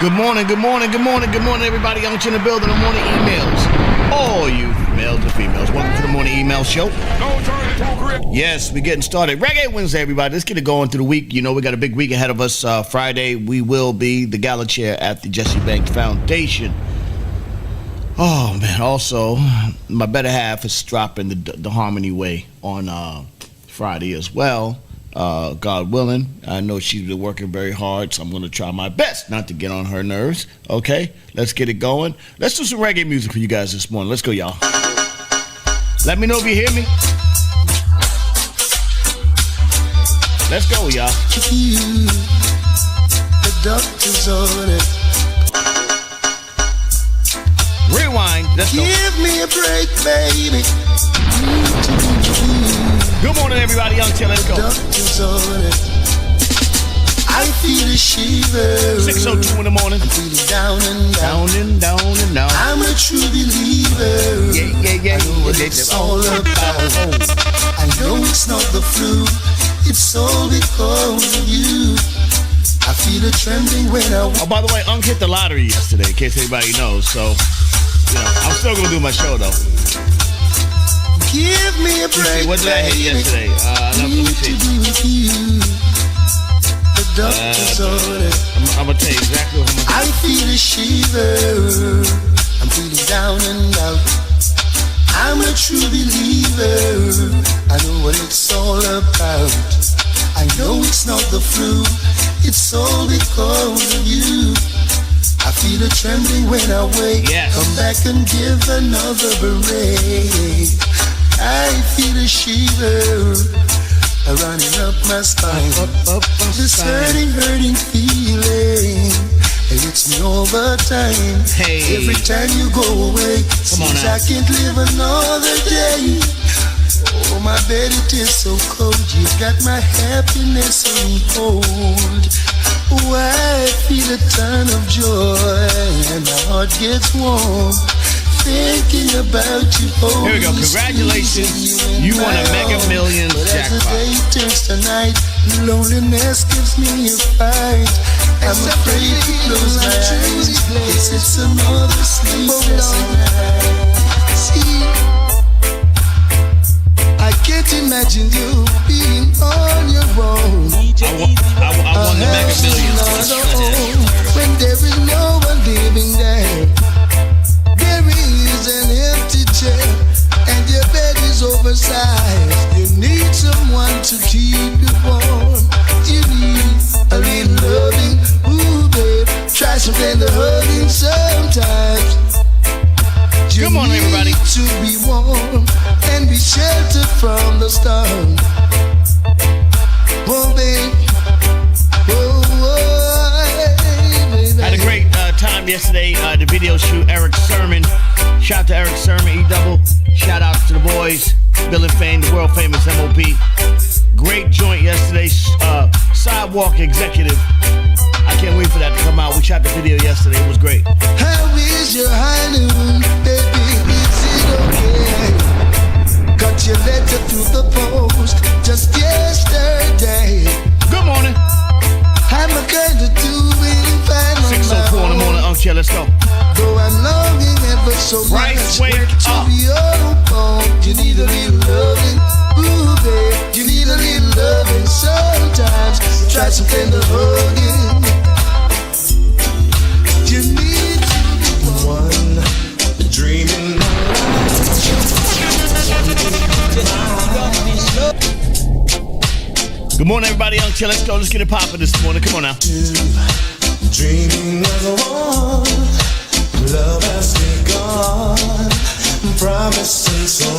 Good morning, everybody out in the building. The morning emails. All you males and females, welcome to the morning email show. Yes, we're getting started. Reggae Wednesday, everybody. Let's get it going through the week. You know, we got a big week ahead of us. Friday, we will be the gala chair at the Jesse Banks Foundation. Oh, man. Also, my better half is dropping the Harmony Way on Friday as well. God willing. I know she's been working very hard, so I'm going to try my best not to get on her nerves. Okay, let's get it going. Let's do some reggae music for you guys this morning. Let's go, y'all. Let me know if you hear me. Let's go, y'all. The doctor's on it. Rewind. Let's go. Give me a break, baby. Good morning, everybody. Young Chill, let's go. Doctor's on it. I feel a shiver. 6:02 in the morning. I'm feeling down and down. Down and down. I'm a true believer. Yeah. I know what it's all about. I know it's not the flu. It's all because of you. I feel a trembling when I Oh, by the way, Unc hit the lottery yesterday, in case anybody knows. So, you know, I'm still gonna do my show though. Give me a break. What did I hit yesterday? Let me see. The doctor's on it. I'm gonna tell you exactly what I'm I feel a shiver. I'm feeling down and out. I'm a true believer. I know what it's all about. I know it's not the flu. It's all because of you. I feel a trembling when I wake. Yes. Come back and give another break. I feel a shiver running up my spine. This hurting feeling. It hits me all the time. Hey. Every time you go away, seems I can't live another day. Oh, my bed, it is so cold. You got my happiness on hold. Oh, I feel a ton of joy and my heart gets warm. Thinking about you. Oh, here we go. Congratulations. You won a Mega Millions jackpot. As the day turns to night, loneliness gives me a fight. I'm afraid to close my eyes. It's another sleepless night. See, I can't imagine you being on your own. I won the Mega Millions. When there is no one living there. There is an empty chair and your bed is oversized. You need someone to keep you warm. You need a little loving. Ooh, babe, try some tender hugging sometimes. You Come on, everybody. need to be warm and be sheltered from the storm. Oh, babe. Had a great time yesterday. The video shoot, Eric Sermon. Shout out to Eric Sermon, E-Double. Shout out to the boys, Bill and Fame, the world famous MOP. Great joint yesterday. Sidewalk Executive. I can't wait for that to come out. We shot the video yesterday. It was great. How is your honeymoon, baby? Is it okay? Got your letter through the post just yesterday. Good morning. I'm a kind of doing fine on 6:04 in the morning. Uncle Chill, let's go. Though I'm longing ever so Right, much wake to up. be your home. You need a little loving. Ooh, babe, you need a little loving. Sometimes try some tender hugging. You need to be one dreaming. Good morning, everybody. Young Chill, let's go. Let's get it popping this morning. Come on now. Dreaming of one, love has begun, promising so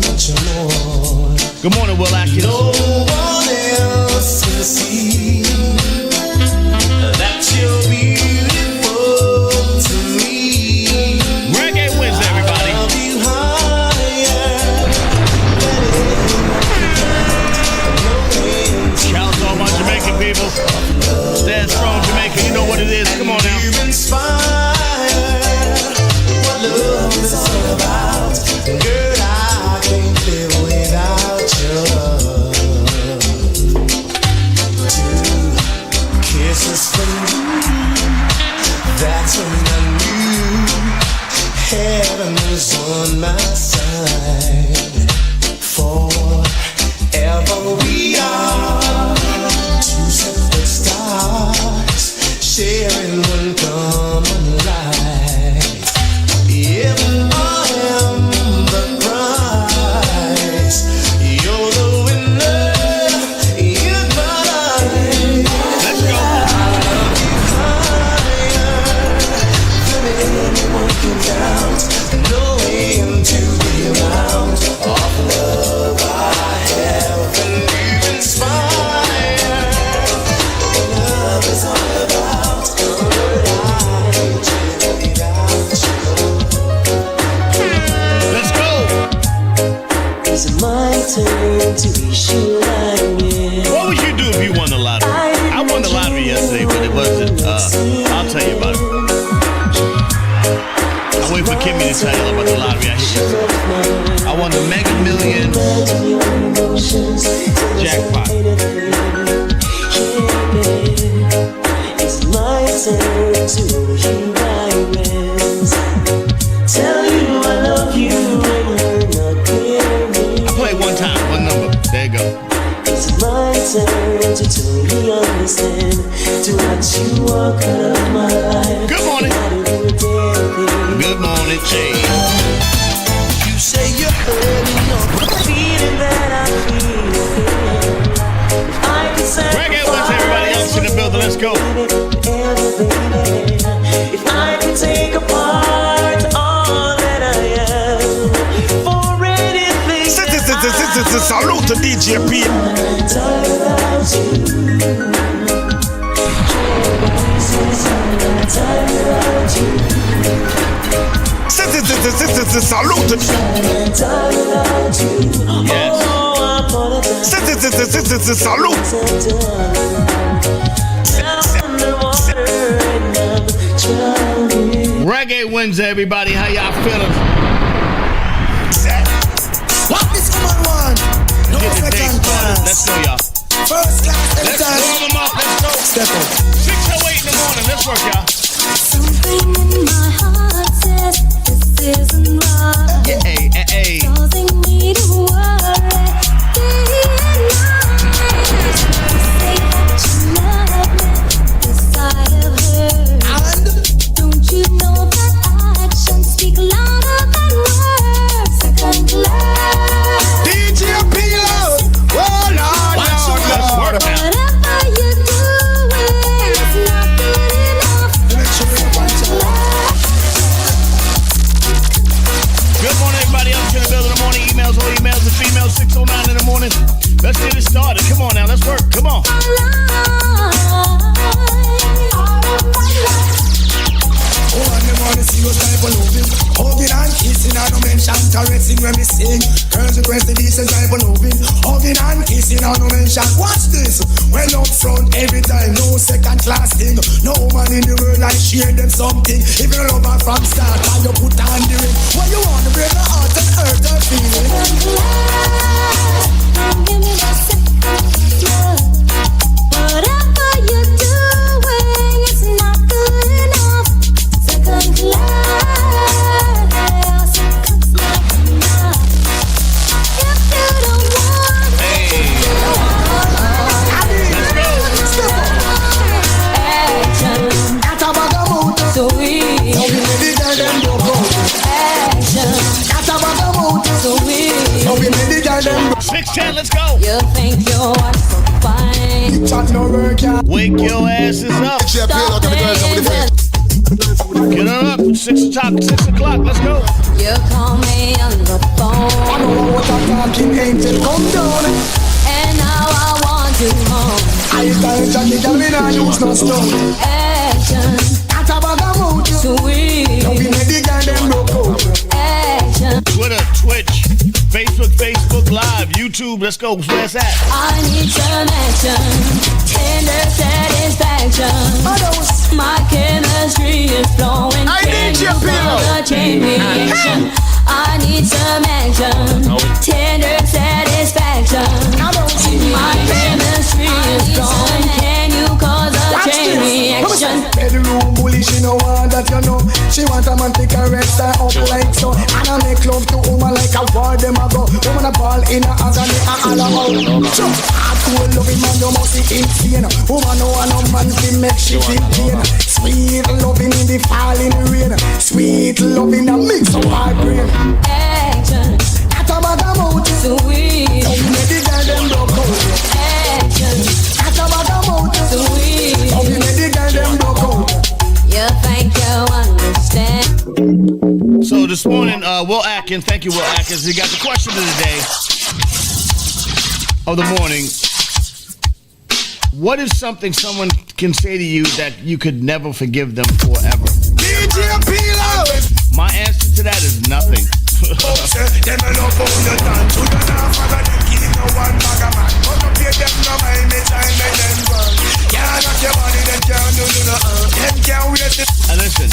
much more. Good morning, Will Atkins. No one else can see that you're beautiful to me. Reggae Wednesday, everybody. I'll be higher than Shout out to all my Jamaican people. Stand strong, Jamaica. You know what it is. Come on now. you inspire what love is all about. Girl, I can't live without your love. waiting on you. Heaven is on my side. Forever we are two separate stars, sharing one common life. If I am the prize, you're the winner, you're mine. Let's go. I love you higher than anyone can doubt. No end to the amount of love I have, and you inspire. Love is all about Let's go. Is it my turn to be sure I win? What would you do if you won the lottery? I won the lottery yesterday, but it wasn't. I'll tell you about it. I wait for Kimmy to tell you about the lottery I hit yesterday. I won the Mega Millions jackpot. It's my turn to hear my wins. Tell you I love you when you're not hearing. I played one time, one number. There you go. It's my turn to totally understand. To watch you walk out of my life. Good morning. Good morning, Jay. you say you're hurting on Feeling that I'm feeling. I can say Reggae, what's everybody else in the building? Let's go. If I could take apart all that I am for anything Salute to DJ P. without you. Salute to Yes. Salute. Reggae Wednesday, everybody. How y'all feeling? what this woman want. No Get the day second started. Let's class. go, y'all. First class every Let's time. warm them up. Let's go. Step up. 6:08 in the morning. Let's work, y'all. Something in my heart says this isn't right, Yeah, hey, hey, hey. causing me to worry day and night. Say that you love me, this I have heard. And Don't you know that actions speak louder than words? Second class, DJ P-Lo. Oh, Lord, Let's Lord, work Lord. now. whatever you do, it's not good enough. Make sure you watch out. Good morning, everybody else in the building. The morning emails, all emails and females, 6:09 in the morning. Let's get it started. Come on now, let's work. Come on. Oh, and them wanna see us type of loving. Hugging and kissing, I don't mention caressing when we sing. Girls request the decent type of loving. Hugging and kissing, I don't mention. Watch this. Well up front every time, no second class thing. No man in the world I share them something. If you love her from start, and you put on the ring. What you want to break her heart and hurt her feeling? Give me that second love. Whatever you're doing, it's not good enough. Second class, it's not enough. If you don't want Hey, let's go. action, At a bag of mood. so we Now we made the girl them go go. action, At a bag of mood. so we. Now we made the girl them go. 6:10, let's go. You think you're so fine. Chat no work, yeah. Wake your asses up. Stop thinking Get on up. 6 o'clock. Let's go. you call me on the I phone, know what I'm talking, angel, come down. and now I want you home. I tell Johnny, girl, me nah use no stone. Action, At a bag of mood. Now sweet. we made the girl them broke out. Action, Twitter, Twitch, Facebook Live, YouTube. Let's go. Where's that? I need some action. Tender satisfaction. My chemistry is flowing. I Can need you your pillow. call the chain reaction? I need some action. Tender satisfaction. My chemistry is flowing. Can you cause a chain reaction? the room bully, she no want that, you know. She want a man to caress her up like so. And I make love to woman like a war them a go. Woman a ball in a agony and all about. Jump hardcore loving man, you must be insane. Woman no want no man to make she feel pain. Sweet loving in the falling rain. Sweet loving that mix up our brain. Action, At a bag of mouth, sweet. how you make the girl them broke out. Action, At a bag of mouth, sweet. how you make the girl them broke out. You think you understand? So this morning, Will Atkins, thank you, Will Atkins. We got the question of the day, of the morning. What is something someone can say to you that you could never forgive them forever? DJ Pilo. My answer to that is nothing. Them a love all the time. To the now father them keep no one bag of man. But no pay them no mind me time make them run. Can't knock your body, them can't do nothing. Them can't wait to And listen,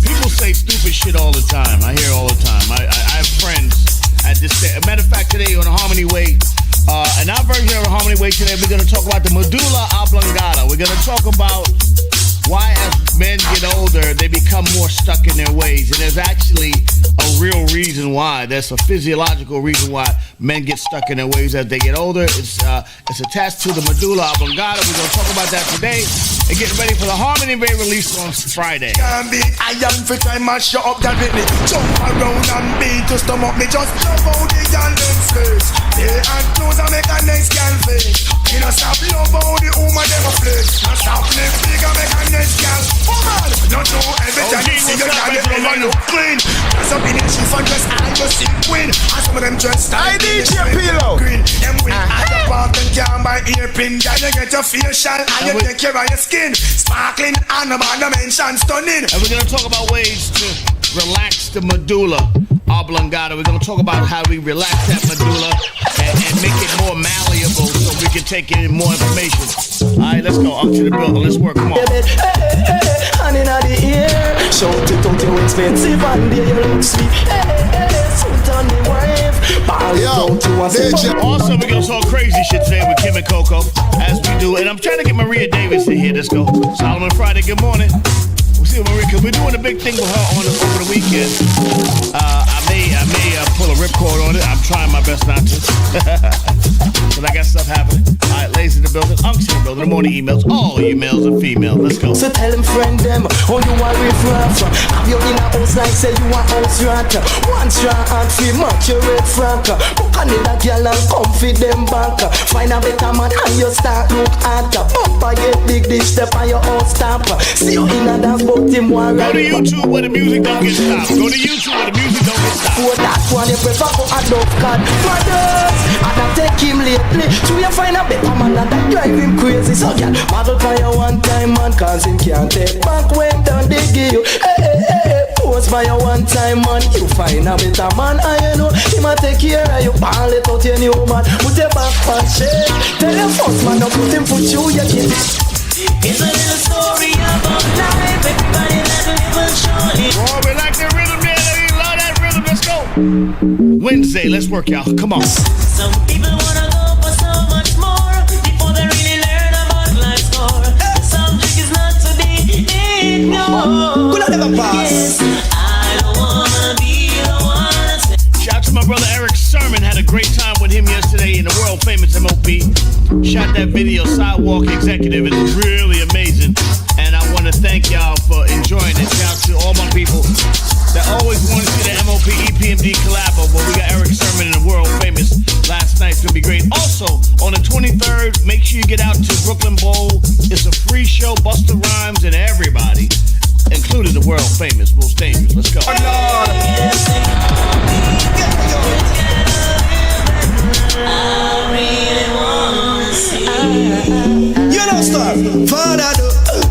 people say stupid shit all the time. I hear it all the time. I have friends at this day. A matter of fact, today on a Harmony Way, in our version of a Harmony Way today, we're going to talk about the medulla oblongata. We're going to talk about why as men get older, they become more stuck in their ways. And there's actually a real reason why. There's a physiological reason why men get stuck in their ways as they get older. It's attached to the medulla oblongata. We're going to talk about that today and get ready for the Harmony Way release on Friday. can be. I am fit time and shut up that with me. Jump around and beat to stomach me. Just love how the girl them face. They and clothes and make a nice girl face. You know stop love how the woman them a flex. Now stop live big and make a nice girl. Woman, not know every time you see your girl them never look clean. Dress up in a chief and dress and just see queen. And some of them dress style. DJ Pilo. Green. Them win at the park and can't buy earpin. Girl you get your facial and you take care of your skin. Sparkling and about the mention stunning. And we're going to talk about ways to relax the medulla oblongata. We're going to talk about how we relax that medulla and make it more malleable so we can take in more information. All right, let's go. Up to the building. Let's work. Come on. Hand in the ear, shout it out, you expensive and there you look sweet. Sweet on the wife, ball it out, you want to Also, we're going to talk crazy shit today with Kim and Coco, as we do. And I'm trying to get Maria Davis in here. Let's go. Solomon Friday, good morning. We'll see what Maria, because we're doing a big thing with her over the weekend. I may pull a ripcord on it. I'm trying my best not to. But I got stuff happening. All right, ladies in the building, unks in the building, the morning emails, all you males and females. Let's go. So tell them friend them, how you are with rough. Have you in a house like say you a house rat. One strong and feel much your red frank. Book another girl and come feed them back. Find a better man and you start look at. Bumper get big dish step on your own stamp. See you in a dance but him one Go to YouTube where the music don't get stopped. Go to YouTube where the music don't get stopped. For that one you prefer for a dove card. Brothers, and I take him lately. So you find a better man and that drive him crazy. So girl, model for your one time man, cause him can't take back when done they give you. Pose for your one time man. You find a better man and you know him a take care of you. Ball it out your new man. Put your back and shake. Tell your first man to put him foot you get it. It's a little story about life. Everybody that live will surely. Oh, we like the rhythm, man. We love that rhythm. Let's go. Wednesday, let's work, y'all. Come on. Some people wanna go for so much more before they really learn about life's core. The subject is not to be ignored. Yes, I don't wanna be the one to say. Shout out to my brother Eric Sermon. Had a great time with him yesterday in the world famous MOP. Shot that video, Sidewalk Executive. It's really amazing. And I want to thank y'all for enjoying it. Shout out to all my people that always want to see the MOP EPMD collab. But we got Eric Sermon in the world famous last night. It's going to be great. Also, on the 23rd, make sure you get out to Brooklyn Bowl. It's a free show. Busta Rhymes and everybody, including the world famous Most Dangerous. Let's go. You know, star, Father,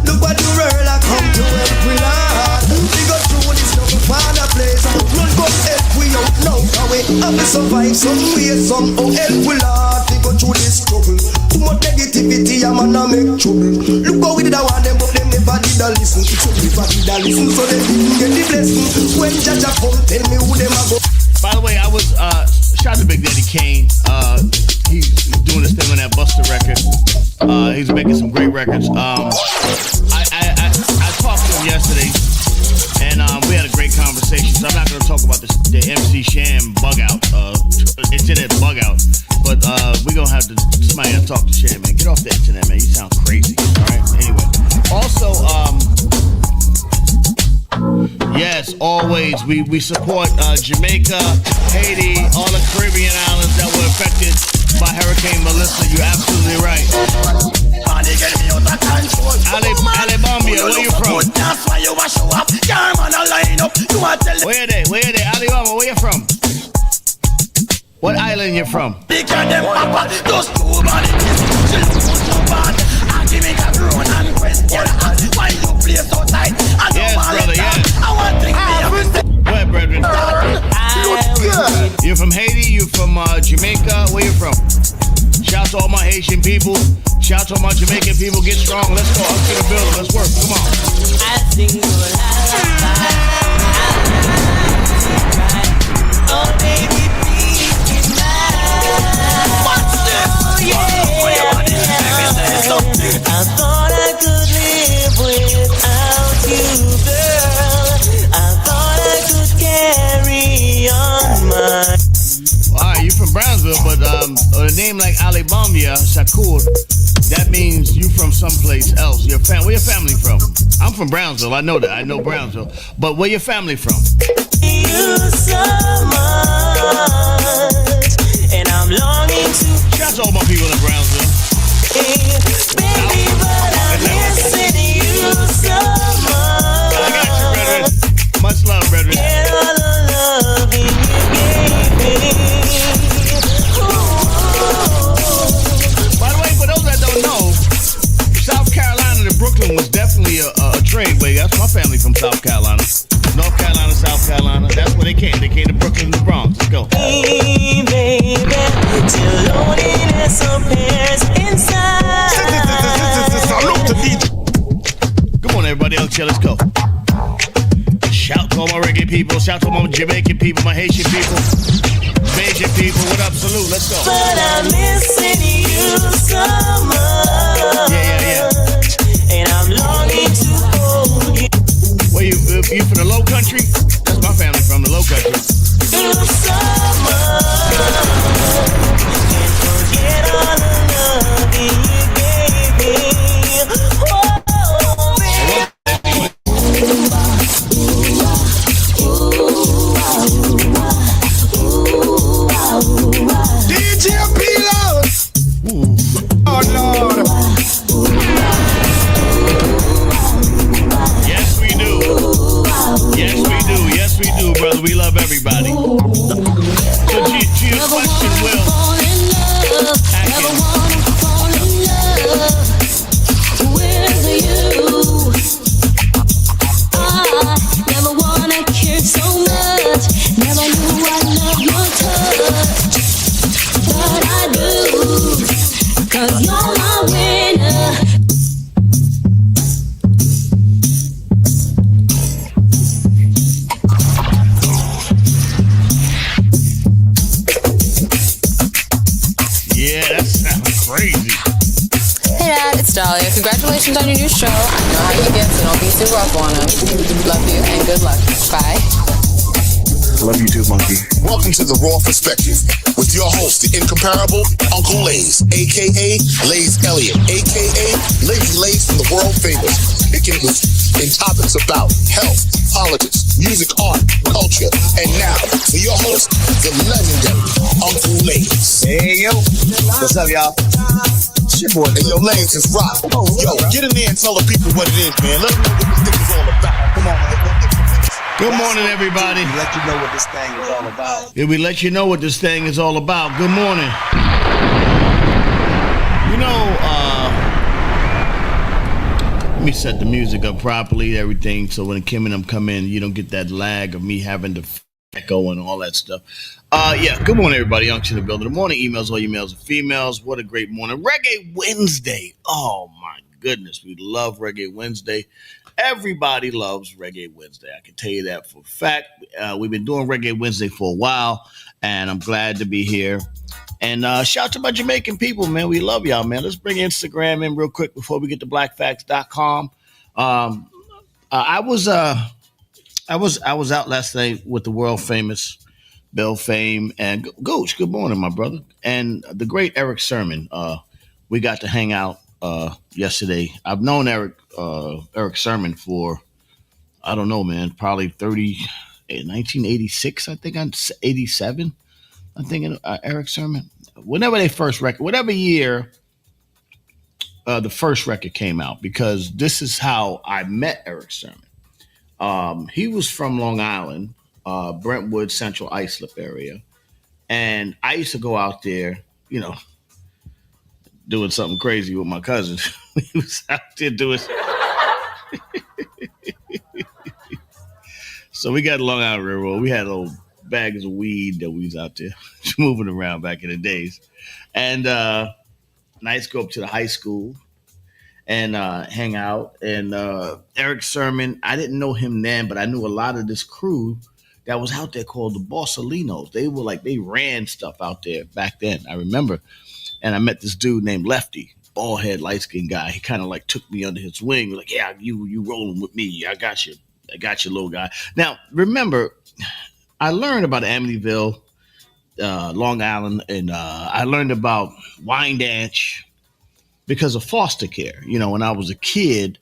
look what the world I come to help we Lord. We go through this double Father place. Run go help we out now. How we have to survive some way, somehow help we Lord. We go through this struggle. Too much negativity, I'm gonna make trouble. Look how we did I want them, but them never did a listen. So never did a listen, so they didn't get the blessing. When Jaja come, tell me who them a go. By the way, I was shout out to Big Daddy Kane. He's doing this thing on that Busta record. He's making some great records. I Yes, always. We support Jamaica, Haiti, all the Caribbean islands that were affected by Hurricane Melissa. You're absolutely right. Alabama, where you from? Where they? Alabama, where you from? What island you from? Yes, brother, yes. What, brethren? You're from Haiti, you're from Jamaica, where you from? Shout to all my Haitian people. Shout to all my Jamaican people. Get strong. Let's go. Up to the building. Let's work. Come on. I sing you a lullaby. Oh, baby, please be mine. What's this? Oh, yeah. I thought I could live without you, girl. I thought I could carry on my... All right, you from Brownsville, but a name like Alabama, Shakur, that means you from someplace else. Where your family from? I'm from Brownsville. I know that. I know Brownsville. But where your family from? You so much, and I'm longing to. Shout out to all my people in Brownsville. Baby, but I'm missing you so much. I got you, brethren. Much love, brethren. Get all the loving you gave me. By the way, for those that don't know, South Carolina to Brooklyn was definitely a tradeway. That's my family from South Carolina. North Carolina, South Carolina. That's where they came. They came to Brooklyn, the Bronx. Let's go. Hey, baby, till loneliness appears inside. Come on, everybody else, let's go. Shout to all my reggae people. Shout to all my Jamaican people, my Haitian people, Bajan people. What up? Salute. Let's go. But I'm missing you so much. Yeah. And I'm longing to hold you. Where you from the Low Country? That's my family from the Low Country. You so much. Can't forget all the loving you gave me. Oh, baby. DJ Pilos. Oh Lord. Yes, we do. Yes, we do, brother. We love everybody. So, to your question, Will. Cause you're my winner. Yeah, that sounds crazy. Hey Dad, it's Dahlia. Congratulations on your new show. I know how you get, so don't be too rough on him. Love you and good luck. Bye. Love you too, Monkey. Welcome to the Raw Perspective with your host, the incomparable Uncle Lays, aka Lays Elliott, aka Lazy Lays from the world famous Pick English in topics about health, politics, music, art, culture, and now for your host, the legendary Uncle Lays. Hey, yo. What's up, y'all? It's your boy. And yo, Lays is rock. Yo, get in there and tell the people what it is, man. Let them know what this thing is all about. Come on. Good morning, everybody. We let you know what this thing is all about. Yeah, we let you know what this thing is all about. Good morning. You know, let me set the music up properly, everything, so when Kim and them come in, you don't get that lag of me having to echo and all that stuff. Yeah, good morning, everybody. Young in the building. The morning emails, all you males and females. What a great morning. Reggae Wednesday. Oh, my goodness. We love Reggae Wednesday. Everybody loves Reggae Wednesday. I can tell you that for a fact. We've been doing Reggae Wednesday for a while, and I'm glad to be here. And shout out to my Jamaican people, man. We love y'all, man. Let's bring Instagram in real quick before we get to blackfacts.com. I was out last night with the world famous Bill Fame and Gooch. Good morning, my brother. And the great Eric Sermon. We got to hang out yesterday. I've known Eric Sermon for I don't know, man, probably 1986, I think, I'm 87. I'm thinking Eric Sermon. Whenever they first record, whatever year the first record came out, because this is how I met Eric Sermon. He was from Long Island, Brentwood, Central Islip area, and I used to go out there, you know, doing something crazy with my cousins. He was out there doing. So we got Long Island Railroad. We had little bags of weed that we was out there moving around back in the days, and nights go up to the high school and hang out. And Eric Sermon, I didn't know him then, but I knew a lot of this crew that was out there called the Borsalinos. They were like, they ran stuff out there back then. I remember. And I met this dude named Lefty, bald head, light skinned guy. He kind of like took me under his wing, like, yeah, you rolling with me. I got you, little guy. Now, remember, I learned about Amityville, Long Island, and I learned about Wyandanch because of foster care. You know, when I was a kid,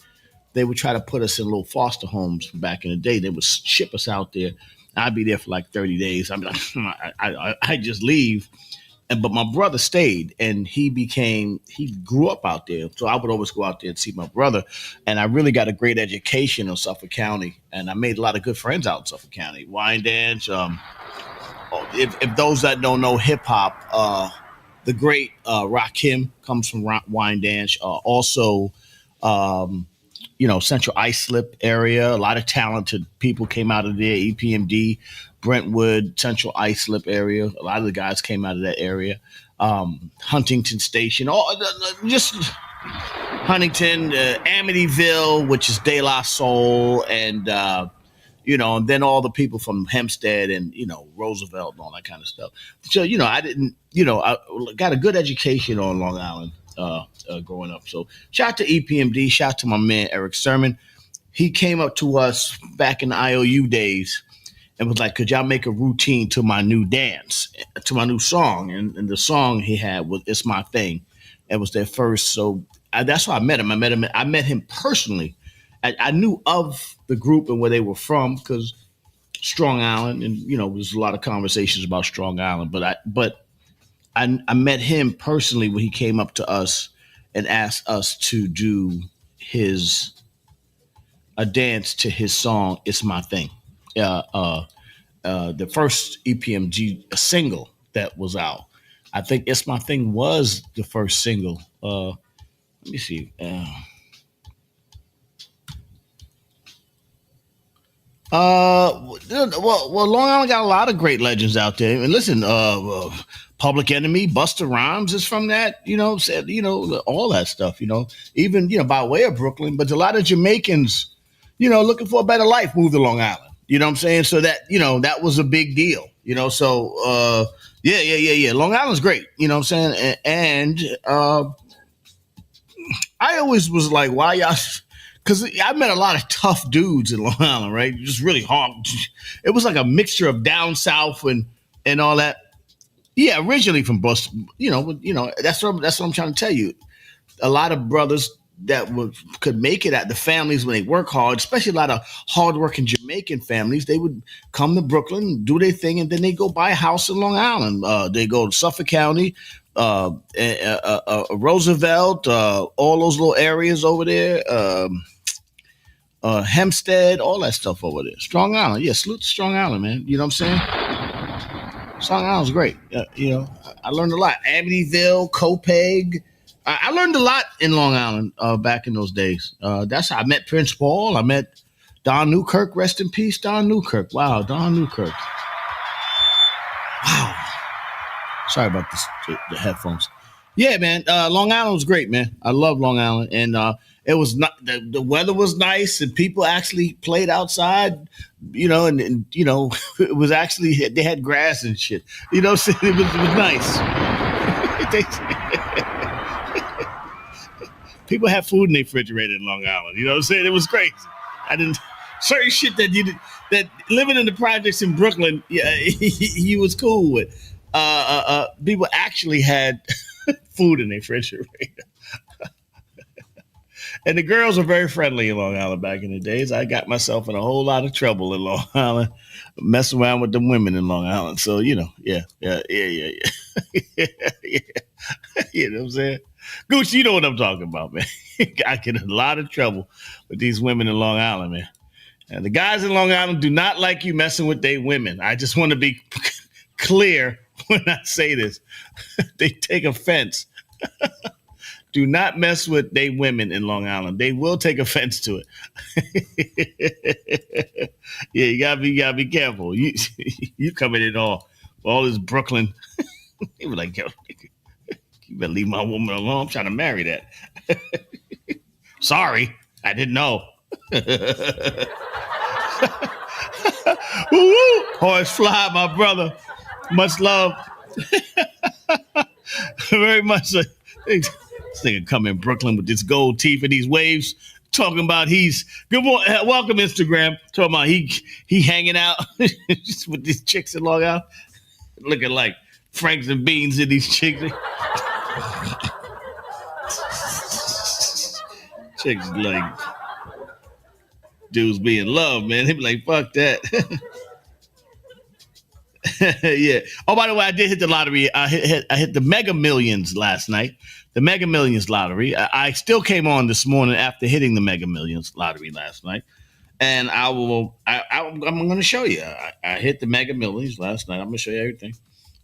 they would try to put us in little foster homes back in the day. They would ship us out there. I'd be there for like 30 days. I mean, I just leave. But my brother stayed, and he grew up out there. So I would always go out there and see my brother. And I really got a great education in Suffolk County. And I made a lot of good friends out in Suffolk County. Wyandanch. If those that don't know hip hop, the great Rakim comes from Wyandanch. Also, Central Islip area. A lot of talented people came out of there. EPMD, Brentwood, Central Islip area. A lot of the guys came out of that area. Huntington Station, just Huntington, Amityville, which is De La Soul, and and then all the people from Hempstead and Roosevelt and all that kind of stuff. So I got a good education on Long Island growing up. So shout out to EPMD, shout out to my man Eric Sermon. He came up to us back in the IOU days and was like, could y'all make a routine to my new dance, to my new song? And the song he had was It's My Thing. It was their first. So that's how I met him. I met him personally. I knew of the group and where they were from because Strong Island, and there's a lot of conversations about Strong Island. But I met him personally when he came up to us and asked us to do a dance to his song "It's My Thing." The first EPMG single that was out. I think "It's My Thing" was the first single. Let me see. Long Island got a lot of great legends out there. And listen, Public Enemy, Busta Rhymes is from that, all that stuff, even, by way of Brooklyn. But a lot of Jamaicans, looking for a better life moved to Long Island. You know what I'm saying? So that, that was a big deal, so, yeah. Long Island's great. You know what I'm saying? And I always was like, why y'all... Because I met a lot of tough dudes in Long Island, right? Just really hard. It was like a mixture of down south and all that. Yeah, originally from Boston, that's what I'm trying to tell you. A lot of brothers that could make it at the families when they work hard, especially a lot of hardworking Jamaican families, they would come to Brooklyn, do their thing, and then they go buy a house in Long Island. They go to Suffolk County, Roosevelt, all those little areas over there. Hempstead, all that stuff over there. Strong Island. Yeah, salute to Strong Island, man. You know what I'm saying? Strong Island's great. I learned a lot. Amityville, Copeg. I learned a lot in Long Island back in those days. That's how I met Prince Paul. I met Don Newkirk. Rest in peace, Don Newkirk. Wow, Don Newkirk. Wow. Sorry about this, the headphones. Yeah, man. Long Island was great, man. I love Long Island. And it was not the weather was nice and people actually played outside, and it was actually they had grass and shit. So it was nice. People had food in their refrigerator in Long Island. You know what I'm saying? It was crazy. I didn't certain shit that living in the projects in Brooklyn, he was cool with. People actually had food in their refrigerator. And the girls were very friendly in Long Island back in the days. I got myself in a whole lot of trouble in Long Island, messing around with the women in Long Island. So, yeah. Yeah. You know what I'm saying? Gucci, you know what I'm talking about, man. I get in a lot of trouble with these women in Long Island, man. And the guys in Long Island do not like you messing with their women. I just want to be clear when I say this. They take offense. Do not mess with they women in Long Island. They will take offense to it. Yeah, you gotta be careful. You coming in all this Brooklyn. They were like, yo, you better leave my woman alone. I'm trying to marry that. Sorry, I didn't know. Woo-woo. Horse fly, my brother. Much love. Very much. This nigga come in Brooklyn with this gold teeth and these waves, talking about he's good morning. Welcome Instagram. Talking about he hanging out just with these chicks in Long Island, looking like Franks and Beans in these chicks. Chicks like dudes be in love, man. They be like, fuck that. Yeah. Oh, by the way, I did hit the lottery. I hit the Mega Millions last night. The Mega Millions lottery. I still came on this morning after hitting the Mega Millions lottery last night, and I'm going to show you. I hit the Mega Millions last night. I'm going to show you everything.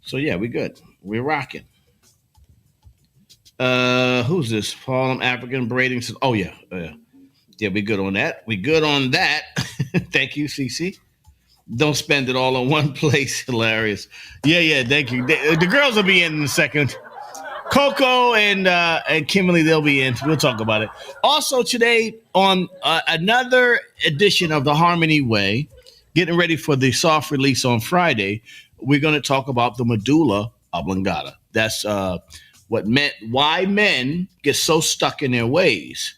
So yeah, we good. We're rocking. Who's this? Harlem African braiding. Oh yeah. Yeah, we good on that. We good on that. Thank you, CC. Don't spend it all in one place. Hilarious. Yeah. Thank you. The girls will be in a second. Coco and Kimberly, they'll be in. We'll talk about it. Also today on another edition of the Harmony Way, getting ready for the soft release on Friday, we're going to talk about the medulla oblongata. That's why men get so stuck in their ways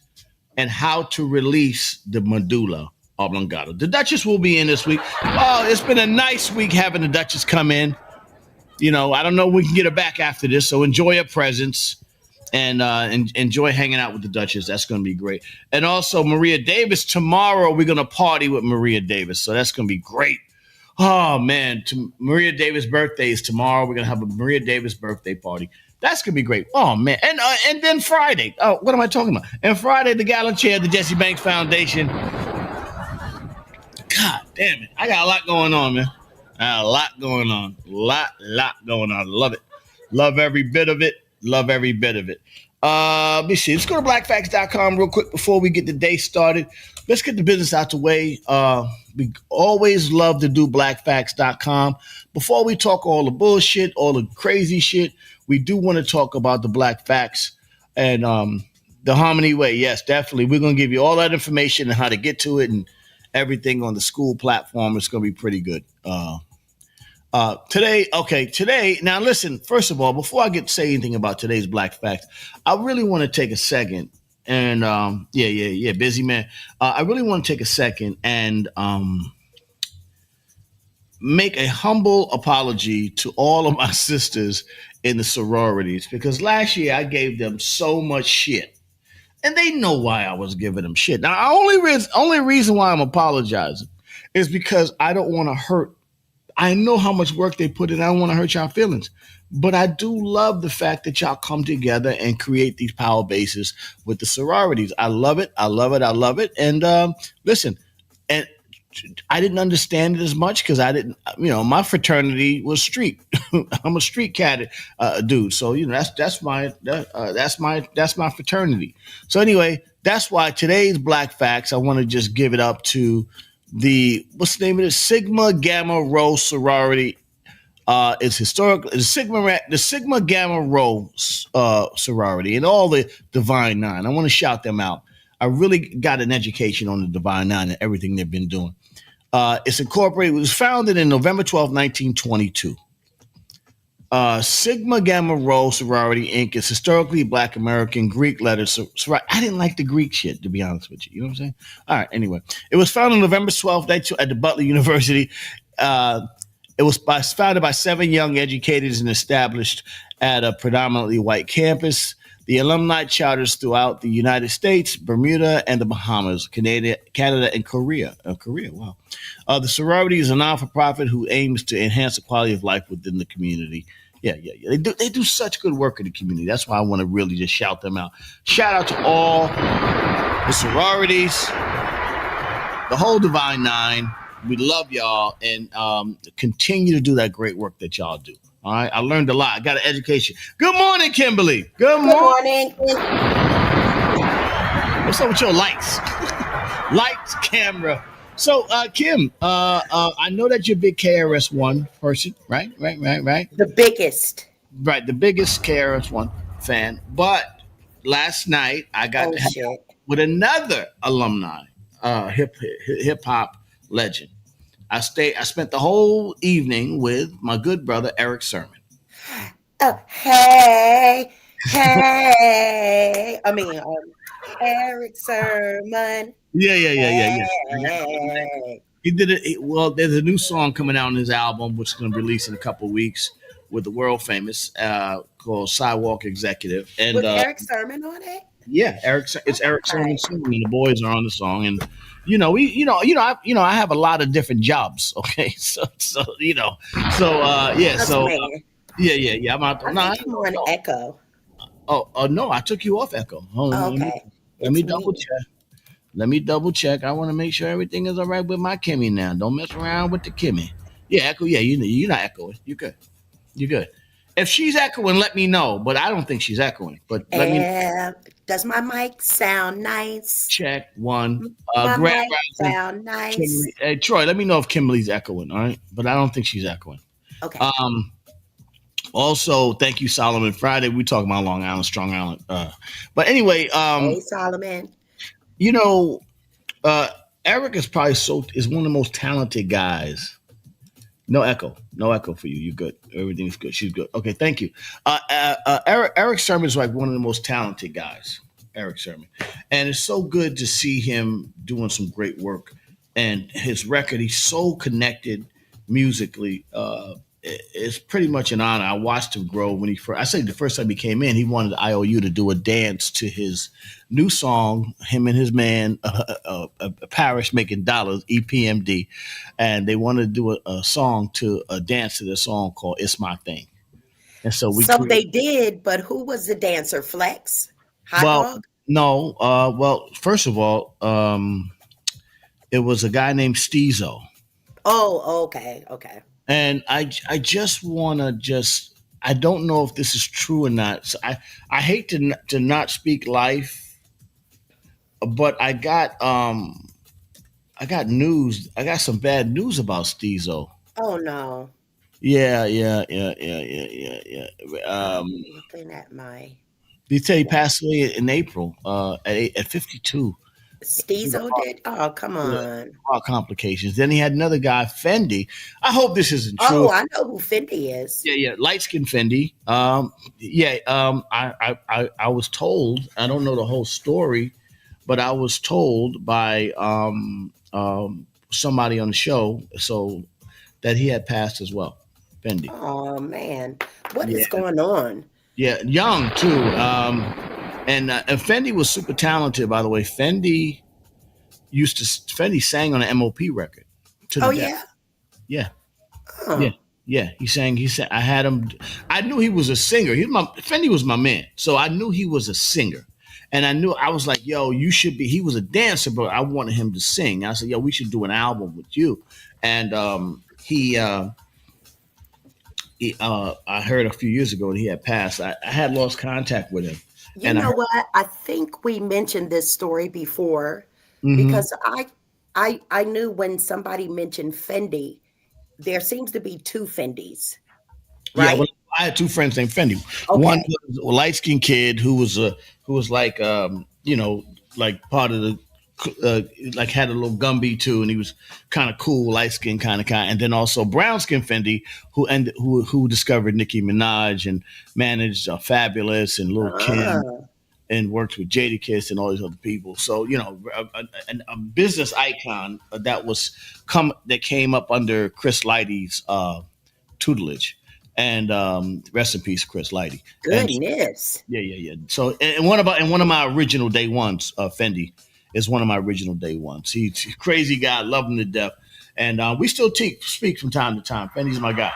and how to release the medulla oblongata. The Duchess will be in this week. Oh, it's been a nice week having the Duchess come in. You know, I don't know if we can get her back after this, so enjoy her presence and enjoy hanging out with the Duchess. That's going to be great. And also Maria Davis. Tomorrow we're going to party with Maria Davis, so that's going to be great. Oh, man. Maria Davis' birthday is tomorrow. We're going to have a Maria Davis birthday party. That's going to be great. Oh, man. And then Friday. Oh, what am I talking about? And Friday, the Gala Chair, the Jesse Banks Foundation. God damn it. I got a lot going on, man. A lot going on. Lot going on. Love it. Love every bit of it. Love every bit of it. Let me see. Let's go to blackfacts.com real quick before we get the day started. Let's get the business out the way. We always love to do blackfacts.com. Before we talk all the bullshit, all the crazy shit, we do want to talk about the Black Facts and the Harmony Way. Yes, definitely. We're going to give you all that information and how to get to it and everything on the school platform. It's going to be pretty good. Today, now listen, first of all, before I get to say anything about today's Black Facts, I really want to take a second and, busy man. I really want to take a second and make a humble apology to all of my sisters in the sororities, because last year I gave them so much shit. And they know why I was giving them shit. Now, only reason why I'm apologizing is because I don't want to hurt. I know how much work they put in. I don't want to hurt y'all feelings. But I do love the fact that y'all come together and create these power bases with the sororities. I love it. I love it. I love it. And listen, and I didn't understand it as much because I didn't, my fraternity was street. I'm a street cat dude. So, that's my fraternity. So anyway, that's why today's Black Facts, I want to just give it up to what's the name of it? Sigma Gamma Rho sorority. It's historical. The Sigma Gamma Rho sorority and all the Divine Nine. I want to shout them out. I really got an education on the Divine Nine and everything they've been doing. It's incorporated. It was founded in November 12, 1922. Sigma Gamma Rho sorority Inc. is historically Black American Greek letters. I didn't like the Greek shit, to be honest with you. You know what I'm saying? All right. Anyway, it was founded on November 12th at the Butler University. It was founded by 7 young educators and established at a predominantly white campus. the alumni charters throughout the United States, Bermuda, and the Bahamas, Canada, and Korea. Korea, wow. The sorority is a non-for-profit who aims to enhance the quality of life within the community. Yeah, yeah, yeah. They do such good work in the community. That's why I want to really just shout them out. Shout out to all the sororities, the whole Divine Nine. We love y'all and continue to do that great work that y'all do. All right, I learned a lot. I got an education. Good morning, Kimberly. Good morning. What's up with your lights? Lights, camera. So, Kim, I know that you're a big KRS-One person, right? The biggest. Right, the biggest KRS-One fan. But last night, I got to hang out with another alumni, hip hop legend. I spent the whole evening with my good brother Eric Sermon. Oh, hey. Eric Sermon. Yeah. Hey. He did it. Well, there's a new song coming out on his album, which is going to release in a couple of weeks with the world famous called Sidewalk Executive. And with Eric Sermon on it. Yeah, it's Eric Sermon's song, and the boys are on the song, and I have a lot of different jobs. Okay, so yeah, I'm out. I'm on Echo. Oh no, I took you off Echo. Okay, let me double check. Let me double check. I want to make sure everything is all right with my Kimmy now. Don't mess around with the Kimmy. Yeah, Echo. Yeah, you're not echoing. You're good. You're good. If she's echoing, let me know. But I don't think she's echoing. But let me know. Does my mic sound nice? Check one. My mic sound nice. Kimberly, hey, Troy, let me know if Kimberly's echoing. All right, but I don't think she's echoing. Okay. Also, thank you, Solomon. Friday we talking about Long Island, Strong Island. But anyway, hey, Solomon. Eric is one of the most talented guys. No echo for you. You're good. Everything's good. She's good. Okay, thank you. Eric Sermon is like one of the most talented guys. Eric Sermon, and it's so good to see him doing some great work. And his record, he's so connected musically. It's pretty much an honor. I watched him grow when the first time he came in, he wanted IOU to do a dance to his new song, him and his man, Parish Making Dollars, EPMD. And they wanted to do a dance to their song called It's My Thing. And so they did, but who was the dancer? Flex? Dog? No. First of all, it was a guy named Steezo. Oh, okay. And I just want to I don't know if this is true or not. So I hate to not speak life, but I got news. I got some bad news about Steezo. Oh no. Yeah. Looking at my. They say he passed away in April at 52. Steezo did? Oh, come on. Complications. Then he had another guy, Fendi. I hope this isn't true. Oh, I know who Fendi is. Yeah. Light-skinned Fendi. I was told, I don't know the whole story, but I was told by somebody on the show that he had passed as well. Fendi. Oh, man. What is going on? Yeah, young too. And Fendi was super talented, by the way. Fendi sang on an MOP record. Yeah? Yeah. Oh. Yeah. He sang. I had him. I knew he was a singer. Fendi was my man. So I knew he was a singer. And I was like, yo, you should be. He was a dancer, but I wanted him to sing. I said, yo, we should do an album with you. And I heard a few years ago that he had passed. I had lost contact with him. You know what? I think we mentioned this story before because I knew when somebody mentioned Fendi, there seems to be two Fendis, right? Yeah, well, I had two friends named Fendi. Okay. One was a light-skinned kid who was like like part of the like had a little Gumby too, and he was kind of cool, light-skinned kind of guy. And then also brown-skinned Fendi, who discovered Nicki Minaj and managed Fabulous and Lil Kim and worked with Jadakiss and all these other people. So a business icon that came up under Chris Lighty's tutelage. And rest in peace, Chris Lighty. And Goodness. yeah. So and one of my original day ones, Fendi is one of my original day ones. He's a crazy guy, love him to death, and we still speak from time to time. Fendi's my guy.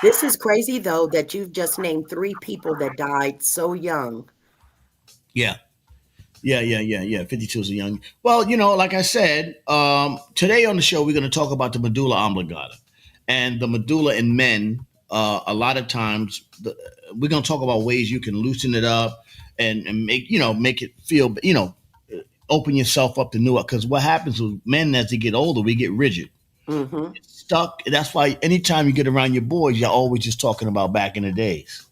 This is crazy though that you've just named 3 people that died so young. Yeah. 52 is a young. Well, like I said, today on the show we're going to talk about the medulla oblongata, and the medulla in men. A lot of times, we're going to talk about ways you can loosen it up and make it feel, open yourself up to new. Because what happens with men as they get older, we get rigid, stuck. That's why anytime you get around your boys, you're always just talking about back in the days.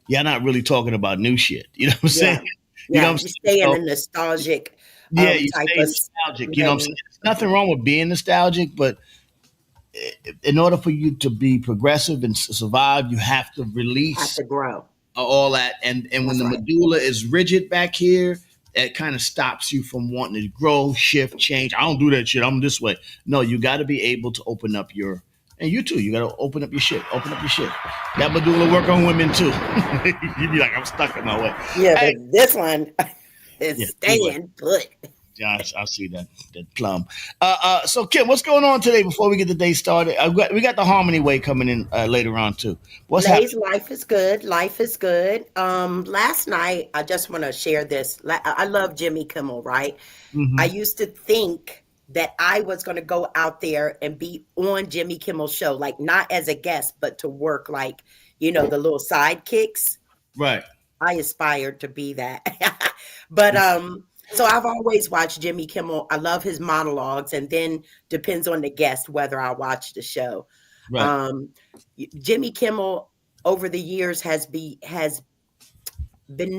You're not really talking about new shit. You know what I'm saying? You know what I'm saying? Stay in a nostalgic you type stay of nostalgic. You know what I'm saying? There's nothing wrong with being nostalgic, but in order for you to be progressive and survive, you have to release, have to grow all that. And when the medulla is rigid back here, it kind of stops you from wanting to grow, shift, change. I don't do that shit. I'm this way. No, you got to be able to open up and you too. You got to open up your shit. Open up your shit. That medulla work on women too. You'd be like, I'm stuck in my way. Yeah, hey, but this one is staying put. Yeah, I see that plum. So Kim, what's going on today before we get the day started? We got the Harmony Way coming in later on too. What's happening? Life is good. Life is good. Last night, I just want to share this. I love Jimmy Kimmel, right? Mm-hmm. I used to think that I was going to go out there and be on Jimmy Kimmel's show, like not as a guest, but to work like, the little sidekicks. Right. I aspired to be that. But so I've always watched Jimmy Kimmel. I love his monologues, and then depends on the guest whether I watch the show. Right. Jimmy Kimmel over the years has been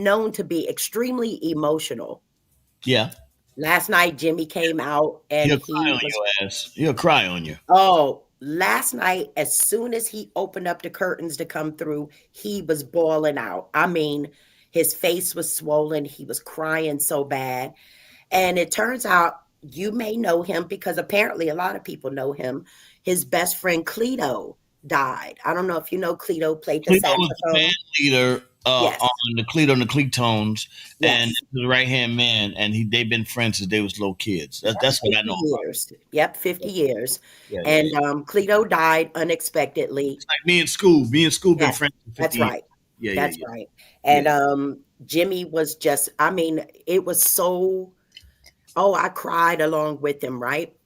known to be extremely emotional. Yeah. Last night Jimmy came out and he'll cry on your ass. He'll cry on you. Oh, last night, as soon as he opened up the curtains to come through, he was bawling out. I mean, his face was swollen. He was crying so bad. And it turns out you may know him because apparently a lot of people know him. His best friend Cleto died. I don't know if you know Cleto played the saxophone. Was the band leader on the Cleto and the Cletones, and the right-hand man, and they've been friends since they was little kids. That's what I know. Years. Yep, 50 years. And Cleto died unexpectedly. It's like me in school. Me and school been friends for 50 That's right. years. That's right. And Jimmy was just, I mean, it was so, I cried along with him, right?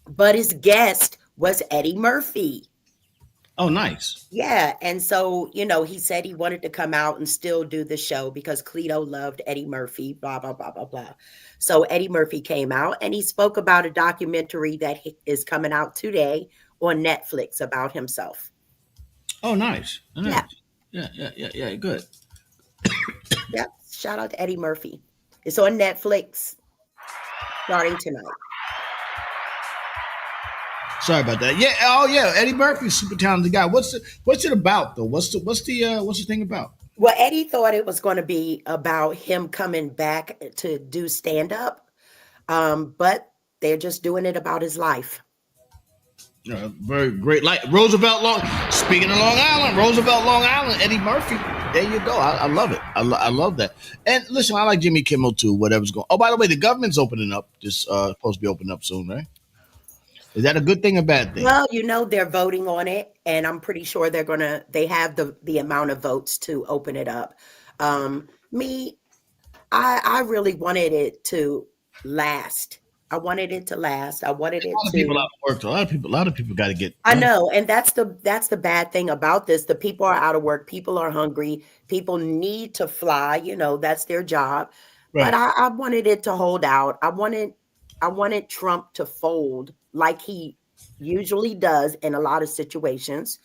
But his guest was Eddie Murphy. Oh, nice. Yeah. And so, he said he wanted to come out and still do the show because Cleto loved Eddie Murphy, blah, blah, blah, blah, blah. So Eddie Murphy came out and he spoke about a documentary that is coming out today on Netflix about himself. Oh, nice. Yeah. Good. Yep. Shout out to Eddie Murphy. It's on Netflix starting tonight. Sorry about that. Yeah. Oh, yeah. Eddie Murphy's super talented guy. What's it about though? What's the thing about? Well, Eddie thought it was going to be about him coming back to do stand up, but they're just doing it about his life. Very great. Like Roosevelt speaking of Long Island, Roosevelt, Long Island, Eddie Murphy. There you go. I love it. I love that. And listen, I like Jimmy Kimmel too. Whatever's going. Oh, by the way, the government's opening up. Just supposed to be opening up soon, right? Is that a good thing or bad thing? Well, they're voting on it, and I'm pretty sure they have the amount of votes to open it up. I really wanted it to last. I wanted it to last. I wanted it to. People out of work. A lot of people got to get. I know, and that's the bad thing about this. The people are out of work. People are hungry. People need to fly. That's their job. Right. But I wanted it to hold out. I wanted Trump to fold like he usually does in a lot of situations.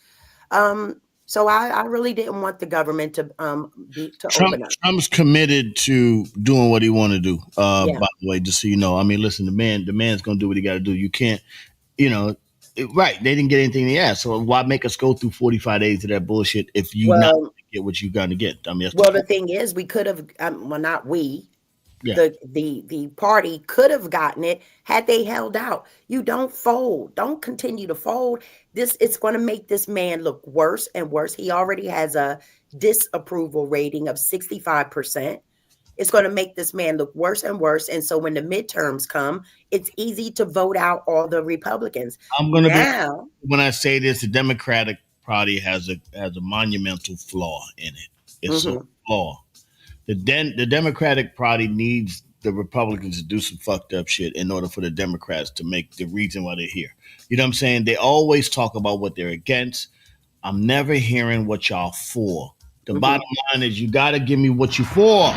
So I really didn't want the government to open up. Trump's committed to doing what he want to do. By the way, just so you know, I mean, listen, the man's going to do what he got to do. You can't, right. They didn't get anything they asked. So why make us go through 45 days of that bullshit if you not get what you got to get? I mean, the thing is, we could have, not we, Yeah. The party could have gotten it had they held out. You don't fold. Don't continue to fold. It's going to make this man look worse and worse. He already has a disapproval rating of 65%. It's going to make this man look worse and worse. And so when the midterms come, it's easy to vote out all the Republicans. I'm going to be, when I say this, the Democratic Party has a monumental flaw in it. It's a flaw. The Democratic Party needs the Republicans to do some fucked up shit in order for the Democrats to make the reason why they're here. You know what I'm saying? They always talk about what they're against. I'm never hearing what y'all for. The bottom line is you got to give me what you for.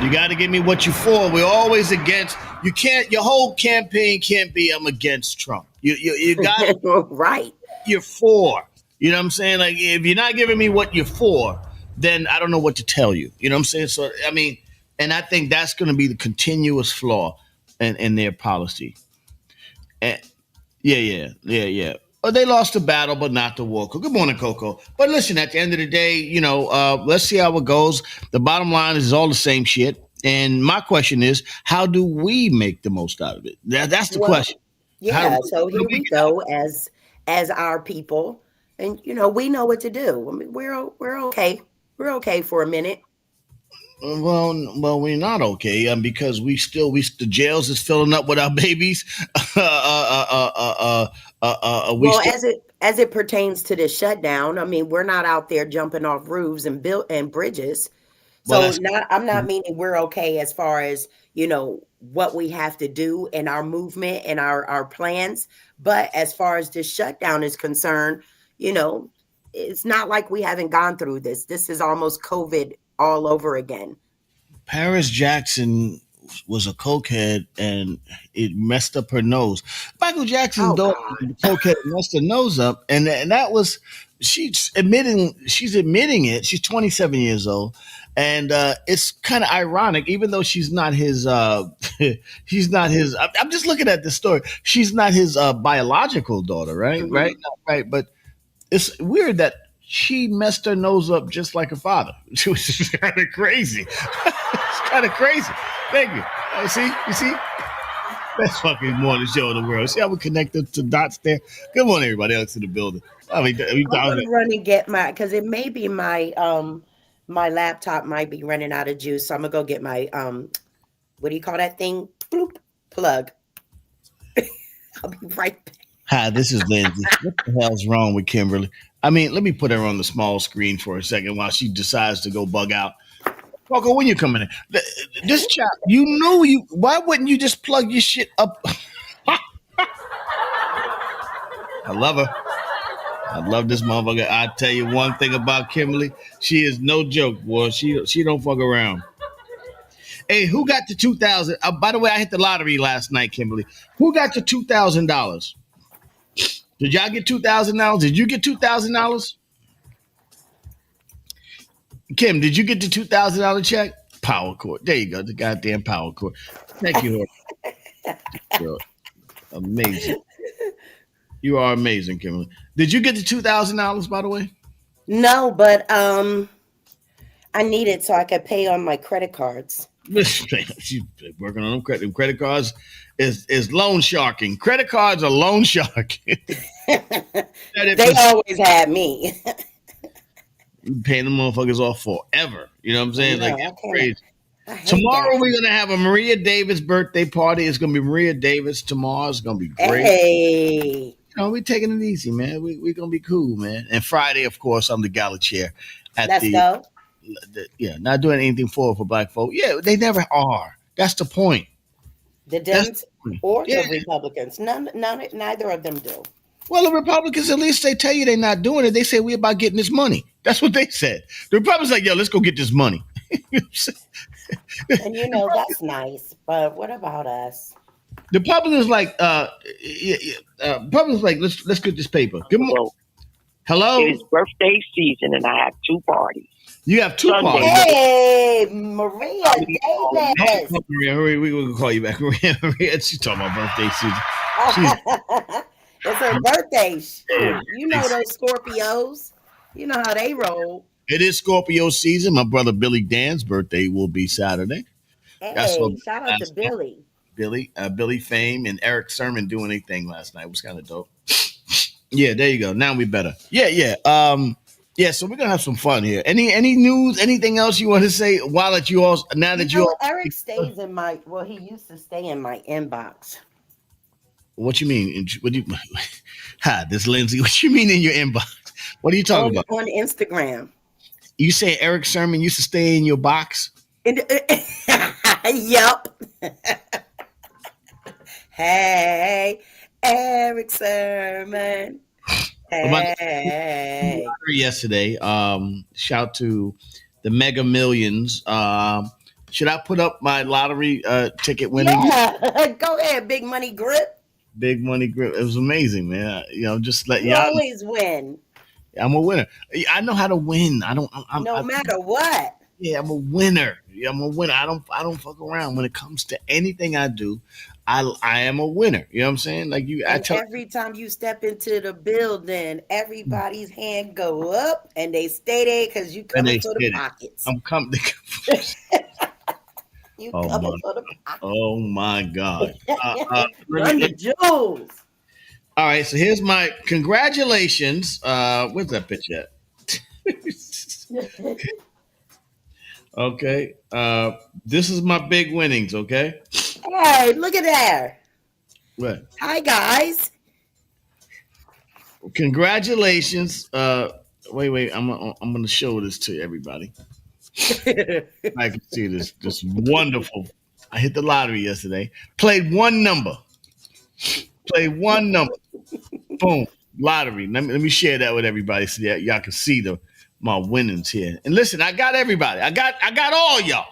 You got to give me what you for. We're always against. You can't. Your whole campaign can't be I'm against Trump. You got right. You're for. You know what I'm saying? Like if you're not giving me what you're for, then I don't know what to tell you. You know what I'm saying? So, I mean, and I think that's going to be the continuous flaw in their policy. And yeah. Oh, they lost the battle, but not the war. Good morning, Coco. But listen, at the end of the day, let's see how it goes. The bottom line is all the same shit. And my question is, how do we make the most out of it? That's the question. Yeah, so here we go as our people. And, we know what to do. I mean, we're okay. We're okay for a minute. Well, we're not okay because the jails is filling up with our babies. As it pertains to this shutdown, I mean, we're not out there jumping off roofs and bridges. So I'm not meaning we're okay as far as what we have to do in our movement and our plans, but as far as this shutdown is concerned, it's not like we haven't gone through this. This is almost COVID all over again. Paris Jackson was a cokehead and it messed up her nose. Michael Jackson's daughter, cokehead, messed her nose up, and that was she's admitting it. She's 27 years old, and it's kind of ironic, even though she's not his. She's not his. I'm just looking at the story. She's not his biological daughter, right? Mm-hmm. Right. But it's weird that she messed her nose up just like her father. She was just kind of crazy. It's kind of crazy. Thank you. You see? Best fucking morning show in the world. See how we connected to dots there? Good morning, everybody else in the building. I'm gonna run and get because it may be my my laptop might be running out of juice. So I'm gonna go get my what do you call that thing? Bloop, plug. I'll be right back. Hi, this is Lindsay. What the hell's wrong with Kimberly? I mean, let me put her on the small screen for a second while she decides to go bug out. Coco, when you coming in? This child, why wouldn't you just plug your shit up? I love her. I love this motherfucker. I tell you one thing about Kimberly. She is no joke, boy. She don't fuck around. Hey, who got the $2,000? By the way, I hit the lottery last night, Kimberly. Who got the $2,000? Did y'all get $2,000? Did you get $2,000? Kim, did you get the $2,000 check? Power cord. There you go. The goddamn power cord. Thank you. Amazing. You are amazing, Kimberly. Did you get the $2,000, by the way? No, but I need it so I could pay on my credit cards. She's working on them credit cards. Is loan sharking. Credit cards are loan sharking. They always had me. Paying them motherfuckers off forever. You know what I'm saying? Yeah, like, it's crazy. Tomorrow we're going to have a Maria Davis birthday party. It's going to be Maria Davis tomorrow. It's going to be great. Hey. We're taking it easy, man. We're going to be cool, man. And Friday, of course, I'm the gala chair. Let's go. Not doing anything for black folk. Yeah, they never are. That's the point. The Dems or the Republicans. Neither of them do. Well, the Republicans, at least they tell you they're not doing it. They say we're about getting this money. That's what they said. The Republicans like, yo, let's go get this money. And that's nice. But what about us? The Republicans like, let's get this paper. Good morning. Hello. It's birthday season, and I have two parties. You have two parties. Hey, Maria Davis. Maria, hurry, we're going to call you back. Maria, she's talking about birthday season. It's her birthday. You know those Scorpios. You know how they roll. It is Scorpio season. My brother Billy Dan's birthday will be Saturday. I saw Hey, shout out to last night Billy. Billy Fame and Eric Sermon doing a thing last night. It was kind of dope. Yeah, there you go. Now we better. Yeah. Yeah, so we're gonna have some fun here. Any news? Anything else you want to say? While that you all now that you all, Eric stays in my. Well, he used to stay in my inbox. what you mean? What do you? Hi, this Lindsay. What you mean in your inbox? What are you talking about? On Instagram. You say Eric Sermon used to stay in your box? Yep. Hey, Eric Sermon. Hey. Yesterday, shout to the Mega Millions. Should I put up my lottery ticket winning? Yeah. Go ahead, Big Money Grip. Big Money Grip. It was amazing, man. Just let You y'all. always win. I'm a winner. I know how to win. No matter what. Yeah, I'm a winner. I'm a winner. I don't fuck around when it comes to anything I do. I am a winner. You know what I'm saying? Like you, every time you step into the building, everybody's hand go up and they stay there because you coming for the pockets. I'm coming. You coming for the pockets. Oh my God! Run the jewels. All right, so here's my congratulations. Where's that picture at? Okay. This is my big winnings, okay? Hey, look at that. What? Hi, guys. Congratulations. Wait. I'm gonna show this to everybody. I can see this wonderful. I hit the lottery yesterday. Played one number. Boom. Lottery. Let me share that with everybody so that y'all can see my winnings here. And listen, I got everybody. I got all y'all.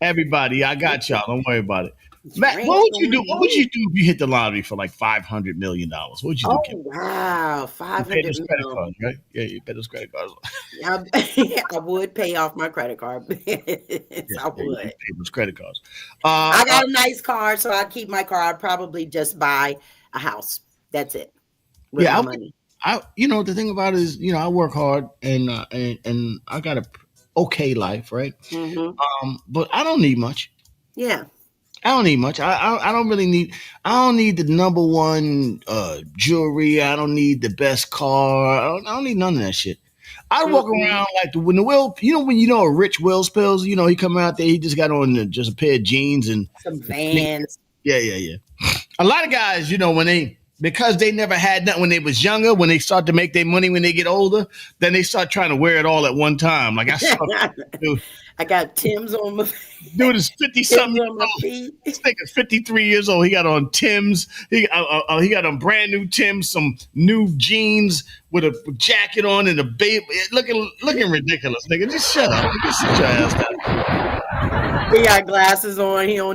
Everybody, I got y'all. Don't worry about it. Matt, what would you do? What would you do if you hit the lottery for like $500 million? What would you do? Oh, wow. $500 million. Credit cards, right? Yeah, you pay those credit cards. I would pay off my credit card. I would. Pay those credit cards. I got a nice car, so I keep my car. I'd probably just buy a house. That's it. With my money. The thing about it is, I work hard and I got a okay life, right? Mm-hmm. But I don't need much. Yeah. I don't need much. I don't really need. I don't need the number one jewelry. I don't need the best car. I don't need none of that shit. I walk around like when the Will. When a Rich Will spills. He come out there. He just got on just a pair of jeans and some Vans. Yeah. A lot of guys, because they never had nothing when they was younger. When they start to make their money when they get older, then they start trying to wear it all at one time. Like I saw. I got Tim's on my dude is 50-something on my feet. This nigga's 53 years old. He got on Tim's. He got on brand new Tim's, some new jeans with a jacket on and a baby looking ridiculous, nigga. Just shut up. Just sit your ass down. He got glasses on. He don't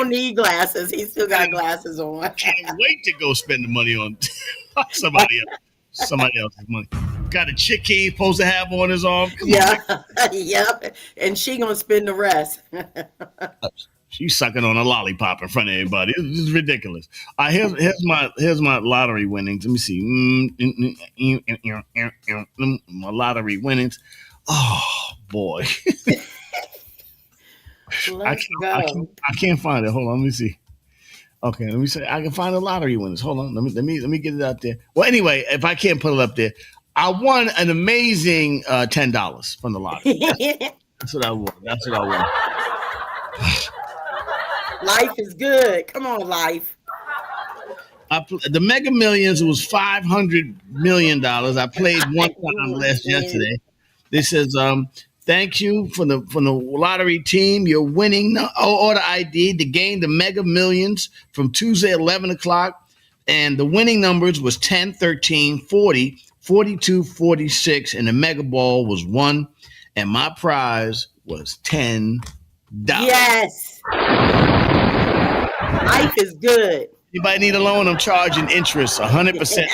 need glasses. He still got glasses on. Can't wait to go spend the money on somebody else's money. Got a chick he ain't supposed to have on his arm. Yep. And she gonna spend the rest. She's sucking on a lollipop in front of everybody. It's ridiculous. Here's my lottery winnings. Let me see. My lottery winnings. Oh boy. I can't find it. Hold on. Let me see. Okay, let me say I can find the lottery winners. Hold on, let me get it out there. Well, anyway, if I can't put it up there, I won an amazing $10 from the lottery. That's what I won. Life is good. Come on, life. The Mega Millions was $500 million. I played one time yesterday. This says, thank you for the lottery team. You're winning order ID to gain the Mega Millions from Tuesday 11 o'clock. And the winning numbers was 10, 13, 40, 42, 46. And the Mega Ball was 1. And my prize was $10. Yes. Life is good. Anybody need a loan? I'm charging interest 100%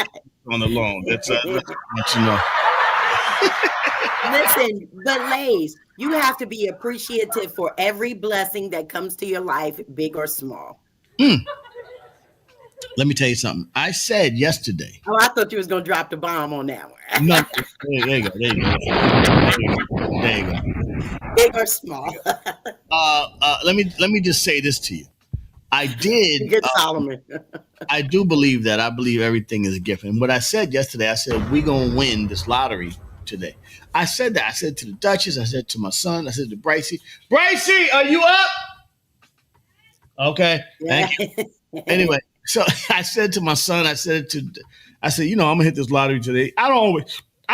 on the loan. That's let you know. Listen, but Lays, you have to be appreciative for every blessing that comes to your life, big or small. Let me tell you something. I said yesterday. Oh, I thought you was gonna drop the bomb on that one. No, there you go. There you go. There you go. Big or small. Let me just say this to you. I did. Good Solomon. I do believe that. I believe everything is a gift. And what I said yesterday, I said we're gonna win this lottery today. I said that. I said to the Duchess. I said to my son. I said to Brycey. Brycey, are you up? Okay. Thank you. Anyway, so I said to my son. I said, I'm gonna hit this lottery today. I don't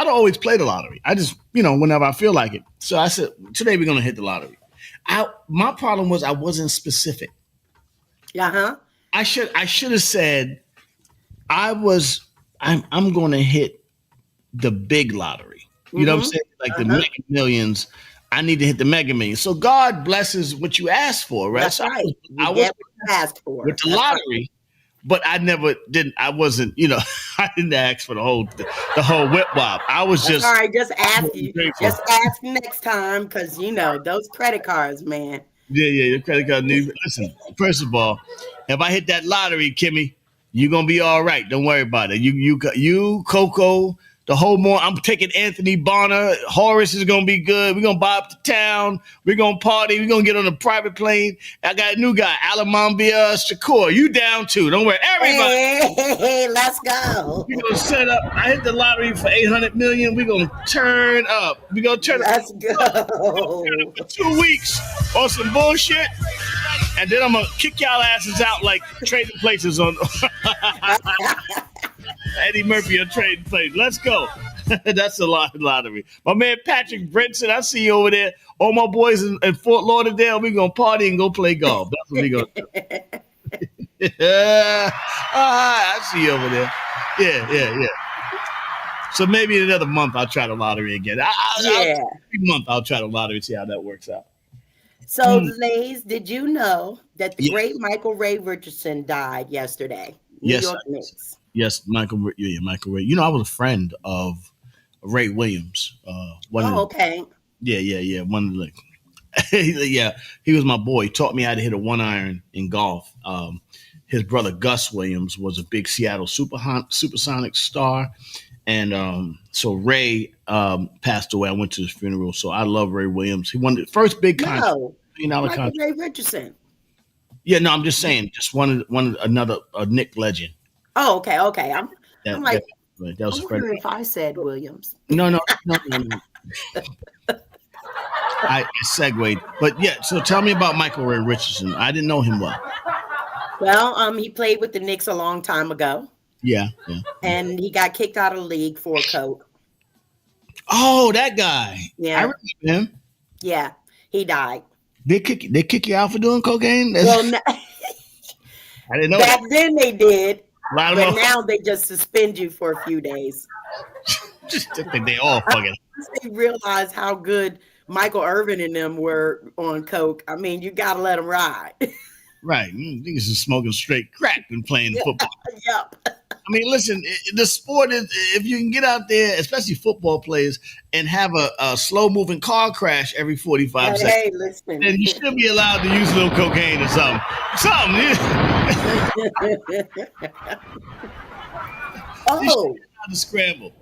always play the lottery. I just, whenever I feel like it. So I said, today we're gonna hit the lottery. My problem was I wasn't specific. Uh-huh. I should have said I'm going to hit the big lottery. You know what I'm saying? Like the Mega Millions. I need to hit the Mega Millions. So God blesses what you asked for, right? That's so right. I was asked for with the lottery, but I never didn't. I wasn't. I didn't ask for the whole whip wop. I was just. All right. Just ask you. Just ask next time, because those credit cards, man. Yeah, your credit card needs. Listen, first of all, if I hit that lottery, Kimmy, you're gonna be all right. Don't worry about it. You, Coco, the whole morning. I'm taking Anthony Bonner. Horace is gonna be good. We're gonna buy up the town. We're gonna party. We're gonna get on a private plane. I got a new guy, Alamambia Shakur. You down too? Don't worry, everybody. Hey, let's go. We're gonna set up. I hit the lottery for $800 million. We're gonna turn up. We're gonna turn up. Let's go. For 2 weeks on some bullshit. And then I'm gonna kick y'all asses out like Trading Places on Eddie Murphy on Trading Places. Let's go. That's a lottery. My man Patrick Brinson, I see you over there. All my boys in Fort Lauderdale, we're gonna party and go play golf. That's what we're gonna do. I see you over there. Yeah. So maybe in another month I'll try the lottery again. Every month I'll try the lottery, see how that works out. So, Lays, did you know that the great Michael Ray Richardson died yesterday? New York Knicks. Yes, Michael Ray. I was a friend of Ray Williams. Okay. Yeah. One of the, he was my boy. He taught me how to hit a 1-iron in golf. His brother Gus Williams was a big Seattle Supersonic star. And so Ray passed away. I went to his funeral. So I love Ray Williams. He won the first big contract. Michael Ray Richardson. Yeah, no, I'm just saying, just another Knick legend. Oh, okay. I'm like, that was I wonder if I said Williams. No. I segued, but yeah. So tell me about Michael Ray Richardson. I didn't know him well. Well, he played with the Knicks a long time ago. Yeah. And he got kicked out of the league for coke. Oh, that guy. Yeah, I remember him. Yeah, he died. They kick you out for doing cocaine? Well, no, I didn't know. Back then they did, but now they just suspend you for a few days. Just think they all fucking. They realize how good Michael Irvin and them were on coke. I mean, you got to let them ride. Right. Niggas is smoking straight crack and playing football. Yep. I mean, listen, the sport is, if you can get out there, especially football players, and have a slow-moving car crash every 45 seconds, hey, listen. then you should be allowed to use a little cocaine or something. Oh. To scramble.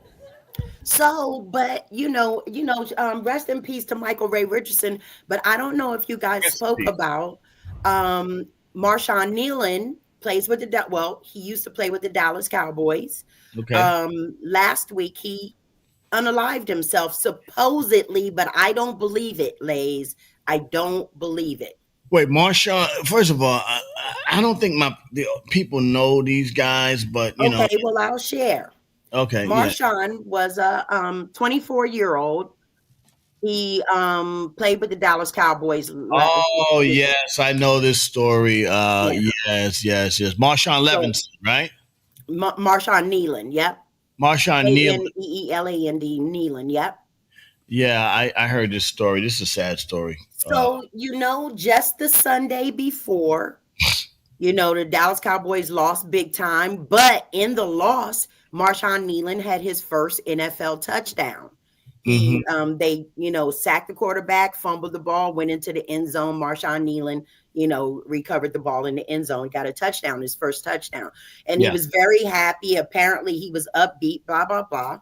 So, but rest in peace to Michael Ray Richardson. But I don't know if you guys spoke about Marshawn Nealon plays with he used to play with the Dallas Cowboys. Okay. Last week he unalived himself supposedly, but I don't believe it, Lays. I don't believe it. Wait, Marshawn. First of all, I don't think the people know these guys, but you know. Okay, well, I'll share. Okay. Marshawn was a 24-year-old. He played with the Dallas Cowboys. Oh, yes. I know this story. Yes. Marshawn Levinson, right? Marshawn Nealon, yep. Marshawn Nealon. Neeland, Nealon, yep. Yeah, I heard this story. This is a sad story. So, just the Sunday before, the Dallas Cowboys lost big time. But in the loss, Marshawn Nealon had his first NFL touchdown. He they sacked the quarterback, fumbled the ball, went into the end zone. Marshawn Nealon, recovered the ball in the end zone, got a touchdown, his first touchdown. And he was very happy. Apparently he was upbeat, blah, blah, blah.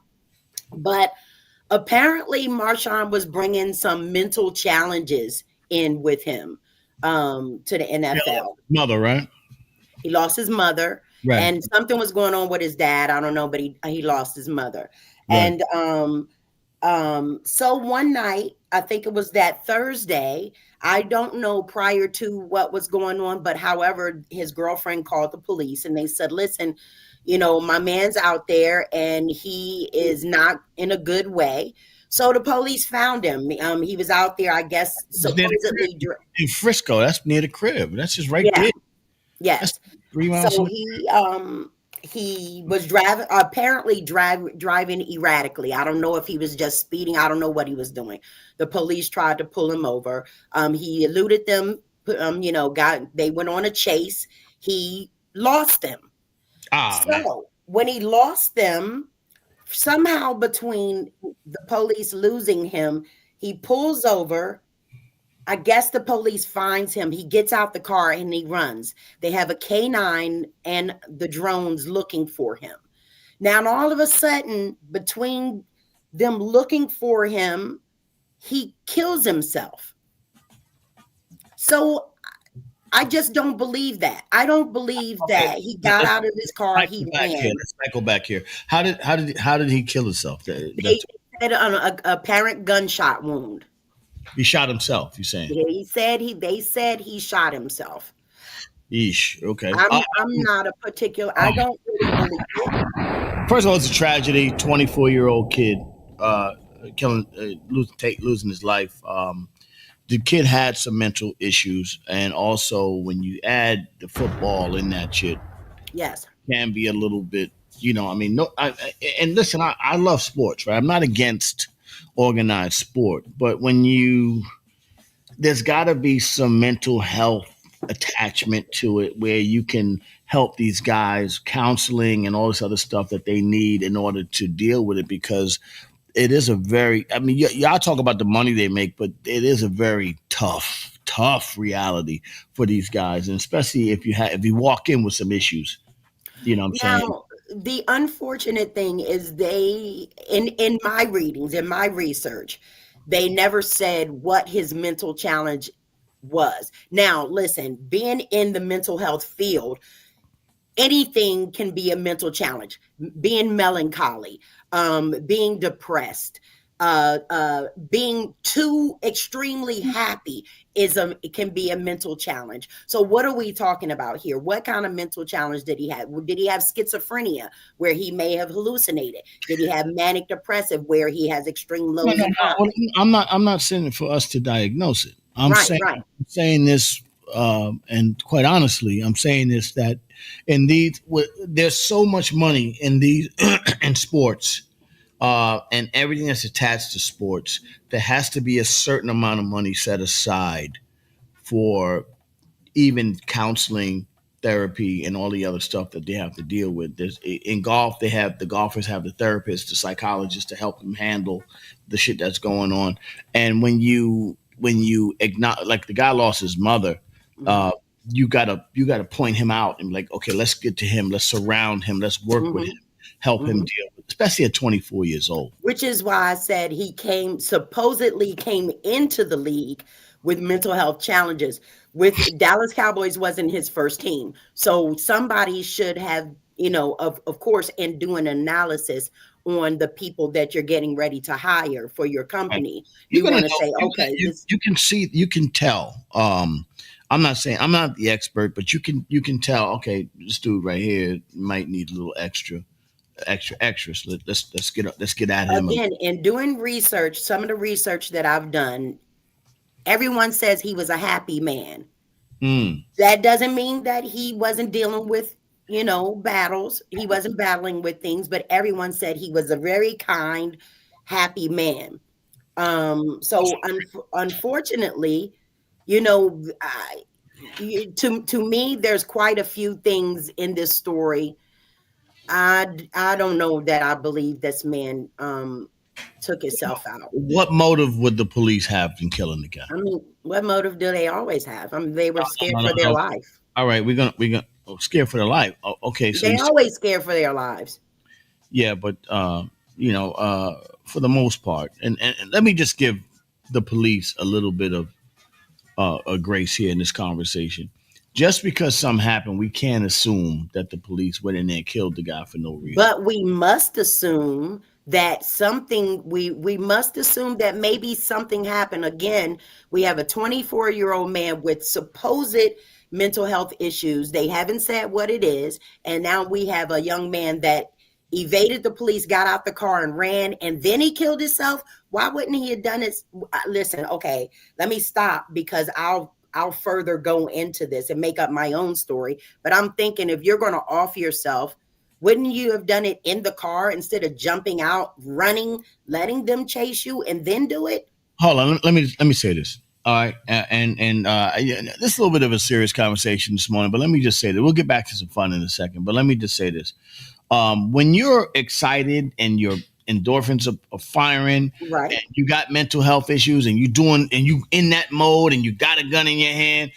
But apparently Marshawn was bringing some mental challenges in with him to the NFL. Mother, right? He lost his mother. Right. And something was going on with his dad. I don't know, but he lost his mother. Right. And so one night, I think it was that Thursday, I don't know prior to what was going on, but however, his girlfriend called the police and they said, listen, my man's out there and he is not in a good way. So the police found him. He was out there, I guess, supposedly in Frisco. That's near the crib. That's just right there. Yes. That's 3 miles. So he was driving erratically. I don't know if he was just speeding. I don't know what he was doing. The police tried to pull him over. He eluded them. They went on a chase. He lost them. When he lost them, somehow between the police losing him, he pulls over. I guess the police finds him. He gets out the car and he runs. They have a K9 and the drones looking for him. Now, all of a sudden, between them looking for him, he kills himself. So I just don't believe that. I don't believe that he got out of his car. He ran. Let's cycle back here. How did he kill himself? They said on a apparent gunshot wound. He shot himself, you're saying? Yeah, they said he shot himself. Yeesh. Okay. I'm not a particular. I don't really believe it. First of all, it's a tragedy. 24-year-old kid losing his life. The kid had some mental issues, and also when you add the football in that shit, yes, can be a little bit. And listen, I love sports, right? I'm not against organized sport, but there's got to be some mental health attachment to it where you can help these guys, counseling and all this other stuff that they need in order to deal with it, because it is y'all talk about the money they make, but it is a very tough reality for these guys, and especially if you walk in with some issues, you know what I'm saying? The unfortunate thing is in my readings, in my research, they never said what his mental challenge was. Now, listen, being in the mental health field, anything can be a mental challenge. Being melancholy, being depressed, being too extremely happy it can be a mental challenge. So what are we talking about here? What kind of mental challenge did he have? Did he have schizophrenia where he may have hallucinated? Did he have manic depressive where he has extreme lows and highs? I'm not saying it for us to diagnose it. I'm saying this, and quite honestly, I'm saying this, that there's so much money in these in sports. And everything that's attached to sports, there has to be a certain amount of money set aside for even counseling, therapy, and all the other stuff that they have to deal with. In golf, the golfers have the therapists, the psychologists to help them handle the shit that's going on. And when you acknowledge, like the guy lost his mother, you gotta point him out and be like, okay, let's get to him, let's surround him, let's work with him. Help him deal with, especially at 24 years old. Which is why I said he supposedly came into the league with mental health challenges. With Dallas Cowboys wasn't his first team. So somebody should have, of course, and do an analysis on the people that you're getting ready to hire for your company. Right. You want to say, okay. You can tell. I'm not the expert, but you can tell, okay, this dude right here might need a little extras. Let's get at him again. In doing research, some of the research that I've done, everyone says he was a happy man. That doesn't mean that he wasn't dealing with battles. He wasn't battling with things, but everyone said he was a very kind, happy man. Unfortunately, to me, there's quite a few things in this story. I don't know that I believe this man took himself out. What motive would the police have in killing the guy? I mean, what motive do they always have? I mean, they were scared No, for their no. life. All right, we're gonna scared for their life. Oh, okay, so They always scared for their lives. yeah, but for the most part, and let me just give the police a little bit of a grace here in this conversation. Just because something happened, we can't assume that the police went in there and killed the guy for no reason. But we must assume that we must assume that maybe something happened. Again, we have a 24-year-old man with supposed mental health issues. They haven't said what it is. And now we have a young man that evaded the police, got out the car and ran, and then he killed himself. Why wouldn't he have done it? Listen, okay, let me stop because I'll further go into this and make up my own story. But I'm thinking if you're going to off yourself, wouldn't you have done it in the car instead of jumping out, running, letting them chase you, and then do it? Hold on, let me say this. All right, and this is a little bit of a serious conversation this morning, but let me just say that we'll get back to some fun in a second. But let me just say this: when you're excited and your endorphins are firing, right? And you got mental health issues, and you in that mode, and you got a gun in your hand.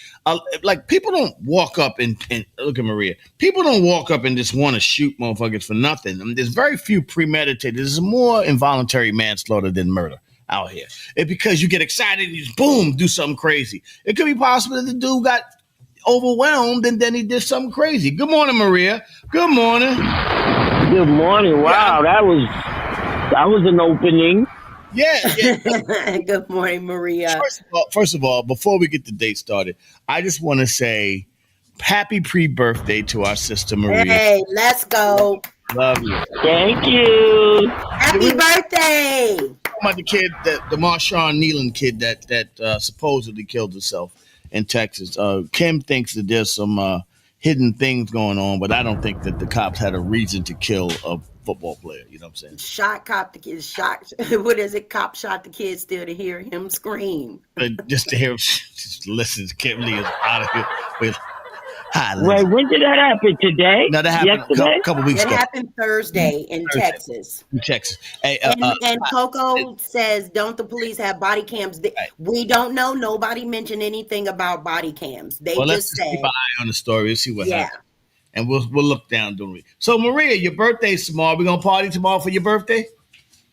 Like people don't walk up and look at Maria. People don't walk up and just want to shoot motherfuckers for nothing. I mean, there's very few premeditated. There's more involuntary manslaughter than murder out here. It's because you get excited and you just boom, do something crazy. It could be possible that the dude got overwhelmed and then he did something crazy. Good morning, Maria. Good morning. Good morning. Wow, that was an opening. Yeah. Good morning, Maria. First of all, before we get the date started, I just want to say happy pre-birthday to our sister Maria. Hey, let's go. Love you. Thank you. Happy birthday. About the kid, the Marshawn Nealon kid that supposedly killed himself in Texas. Kim thinks that there's some hidden things going on, but I don't think that the cops had a reason to kill a football player. You know what I'm saying? The kid shot. What is it? Cop shot the kid still to hear him scream. Just to hear him, just listen to Kim Lee is out of here. Wait, when did that happen? Today? No, that happened a couple weeks ago. It happened Thursday in Texas. In Texas. Hey, and Coco says, don't the police have body cams? We don't know. Nobody mentioned anything about body cams. They let's just said. Keep an eye on the story and see what happens. And we'll look down, don't we? So, Maria, your birthday's tomorrow. We're going to party tomorrow for your birthday?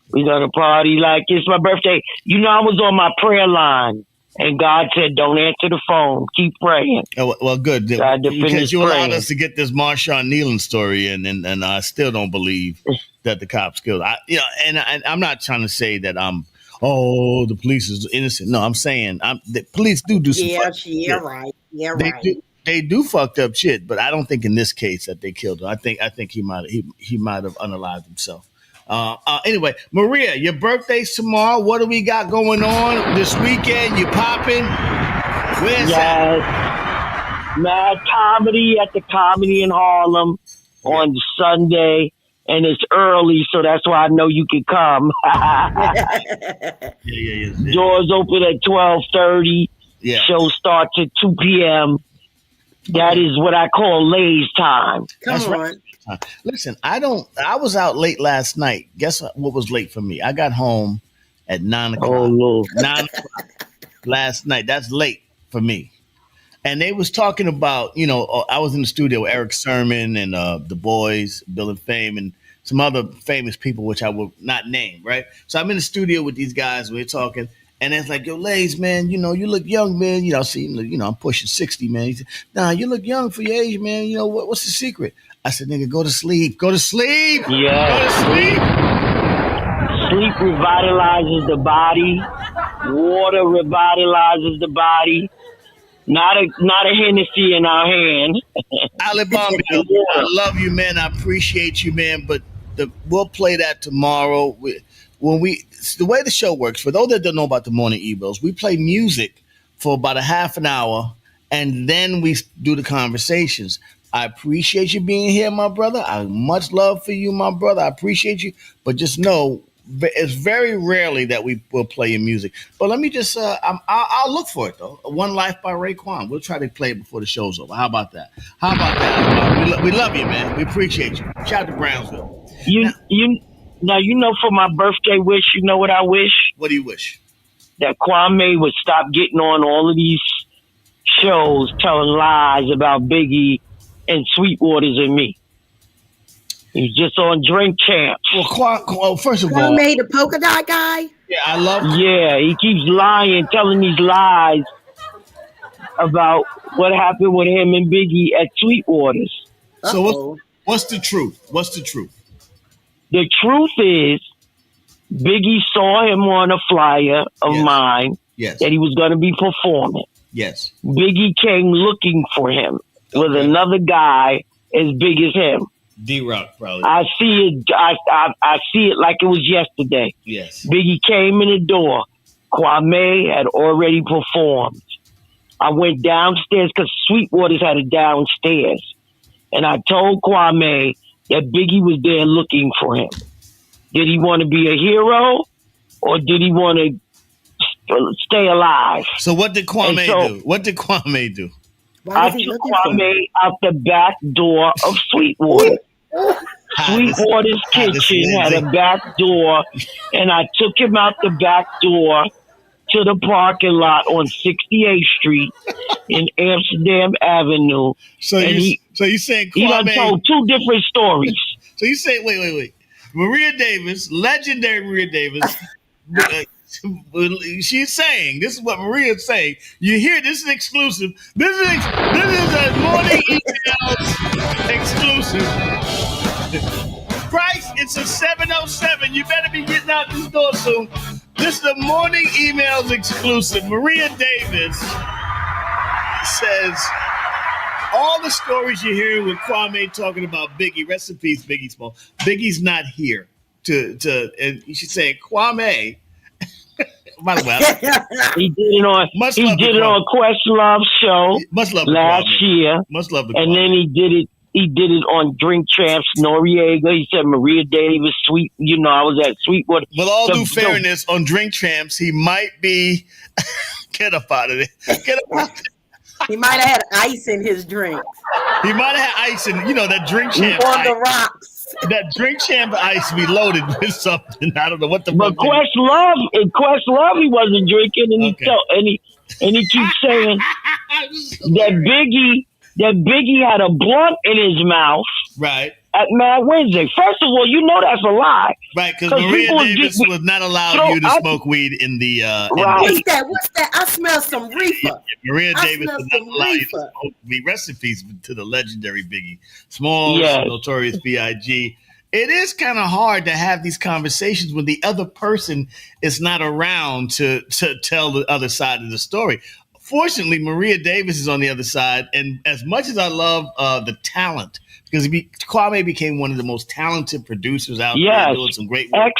We're going to party like it's my birthday. You know, I was on my prayer line. And God said, don't answer the phone. Keep praying. Oh, well, good. Because you allowed us to get this Marshawn Nealon story, and I still don't believe that the cops killed. And I'm not trying to say that the police is innocent. No, I'm saying the police do some fucked shit. Right. Yeah, right. They do fucked up shit, but I don't think in this case that they killed him. I think he might have unalived himself. Anyway, Maria, your birthday's tomorrow. What do we got going on this weekend? You popping? Where's that? Mad Comedy at the Comedy in Harlem on Sunday, and it's early, so that's why I know you can come. Yeah. Doors open at 12:30. Yeah. Show starts at 2 p.m. That is what I call Lay's time. Come on. Right. Listen, I was out late last night. Guess what was late for me? I got home at 9 o'clock. Oh, Lord. 9 o'clock last night. That's late for me. And they was talking about, I was in the studio with Eric Sermon and the boys, Bill and Fame, and some other famous people, which I will not name, right? So I'm in the studio with these guys. We're talking. And it's like, yo, Lays, man, you look young, man. I'm pushing 60, man. He said, nah, you look young for your age, man. What's the secret? I said, nigga, go to sleep. Go to sleep. Yeah. Go to sleep. Sleep revitalizes the body. Water revitalizes the body. Not a Hennessy in our hand. Alabama, I love you, man. I appreciate you, man. But we'll play that tomorrow. The way the show works, for those that don't know about the morning emails, we play music for about a half an hour, and then we do the conversations. I appreciate you being here, my brother. I have much love for you, my brother. I appreciate you. But just know, it's very rarely that we will play your music. But let me just, I'll look for it, though. One Life by Raekwon. We'll try to play it before the show's over. How about that? We love you, man. We appreciate you. Shout out to Brownsville. Now, you know, for my birthday wish, you know what I wish? What do you wish? That Kwame would stop getting on all of these shows telling lies about Biggie and Sweetwaters and me. He's just on Drink Champs. Well, first of all, Kwame the polka dot guy. Yeah, I love. Yeah, he keeps lying, telling these lies about what happened with him and Biggie at Sweetwaters. So what's the truth? What's the truth? The truth is, Biggie saw him on a flyer of mine that he was going to be performing. Yes. Biggie came looking for him with another guy as big as him. D-Rock, probably. I see it. I see it like it was yesterday. Yes. Biggie came in the door. Kwame had already performed. I went downstairs because Sweetwaters had it downstairs, and I told Kwame that Biggie was there looking for him. Did he want to be a hero, or did he want to stay alive? So what did Kwame do? What did Kwame do? I took Kwame out the back door of Sweetwater. Sweetwater's kitchen had a back door, and I took him out the back door to the parking lot on 68th Street in Amsterdam Avenue. So you saying Kwame? He done told two different stories. So you say, wait. Maria Davis, legendary Maria Davis. She's saying, this is what Maria's saying. You hear this is exclusive. This is a morning emails exclusive. Price, it's a 707. You better be getting out this door soon. This is a morning emails exclusive. Maria Davis says all the stories you're hearing with Kwame talking about Biggie, rest in peace, Biggie Small. Biggie's not here and she's saying Kwame. By the way, he did it on Questlove show last year. Must love the and then he did it on Drink Champs, Noriega. He said Maria Davis, Sweet. You know, I was at Sweetwater. With all due fairness, on Drink Champs, he might be get up out of it. Get up out of it. He might have had ice in his drink. He might have had ice in, that Drink Champ on ice. the rocks. That Drink Champ ice be loaded with something. I don't know what the. But Questlove, he wasn't drinking, and he keeps saying that Biggie had a blunt in his mouth. Right. At Mad Wednesday. First of all, you know that's a lie. Right, because Maria Davis was not allowed you to smoke weed in the... What's that? I smell some reefer. Maria Davis was not allowed you to smoke weed. Rest in peace to the legendary Biggie Smalls, Notorious B.I.G. It is kind of hard to have these conversations when the other person is not around to tell the other side of the story. Fortunately, Maria Davis is on the other side, and as much as I love the talent, because Kwame became one of the most talented producers out there, doing some great work.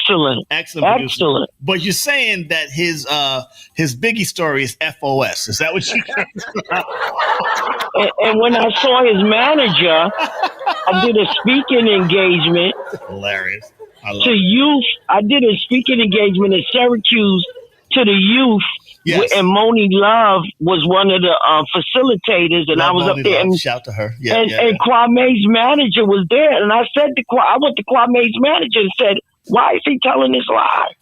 Excellent. But you're saying that his Biggie story is FOS. Is that what you? And when I saw his manager, I did a speaking engagement. Hilarious. To youth. I did a speaking engagement at Syracuse to the youth. Yes. And Moni Love was one of the facilitators, and I was up there. And, shout to her. And Kwame's manager was there, and I said I went to Kwame's manager and said, "Why is he telling this lie?"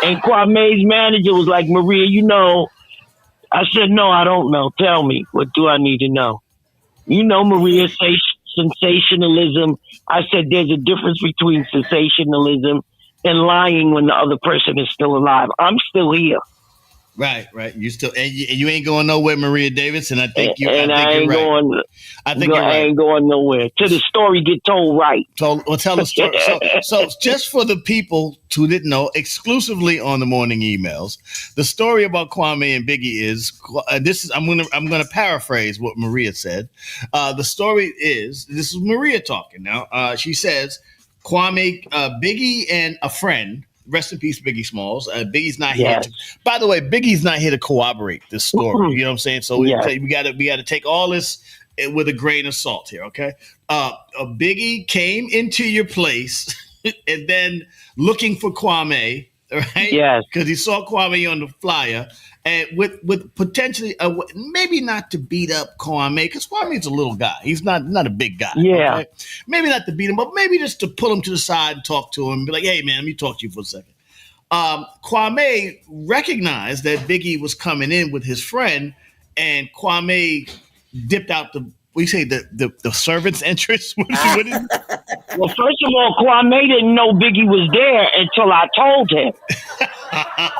And Kwame's manager was like, "Maria, you know." I said, "No, I don't know. Tell me, what do I need to know?" You know, Maria says sensationalism. I said, "There's a difference between sensationalism and lying when the other person is still alive. I'm still here." Right. You still and you ain't going nowhere, Maria Davis. And I think I ain't going nowhere till the story get told right. Tell the story. So just for the people who didn't know, exclusively on the morning emails, the story about Kwame and Biggie is I'm gonna paraphrase what Maria said. The story is, this is Maria talking now. She says, Kwame, Biggie, and a friend. Rest in peace, Biggie Smalls. Biggie's not here. By the way, Biggie's not here to corroborate this story. You know what I'm saying? So we got to take all this with a grain of salt here. Okay. Biggie came into your place and then looking for Kwame, right? Yes. Because he saw Kwame on the flyer, and with potentially maybe not to beat up Kwame, because Kwame's a little guy. He's not a big guy. Yeah. Okay? Maybe not to beat him, but maybe just to pull him to the side and talk to him and be like, hey man, let me talk to you for a second. Kwame recognized that Biggie was coming in with his friend, and Kwame dipped out the servant's entrance. What is it? Well, first of all, Kwame didn't know Biggie was there until I told him.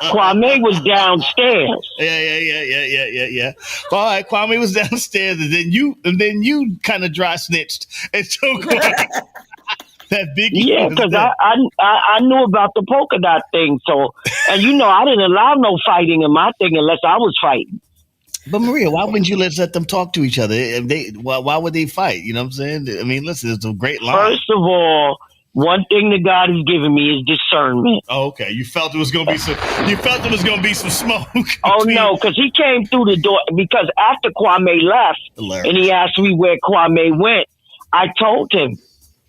Kwame was downstairs. Yeah. All right, Kwame was downstairs, and then you kind of dry snitched and told that Biggie. Yeah, because I knew about the polka dot thing. So, and I didn't allow no fighting in my thing unless I was fighting. But Maria, why wouldn't you let them talk to each other? Why would they fight? You know what I'm saying? I mean, listen, it's a great line. First of all, one thing that God has given me is discernment. Oh, okay. You felt it was gonna be some smoke. Oh no, because he came through the door. Because after Kwame left, and he asked me where Kwame went, I told him,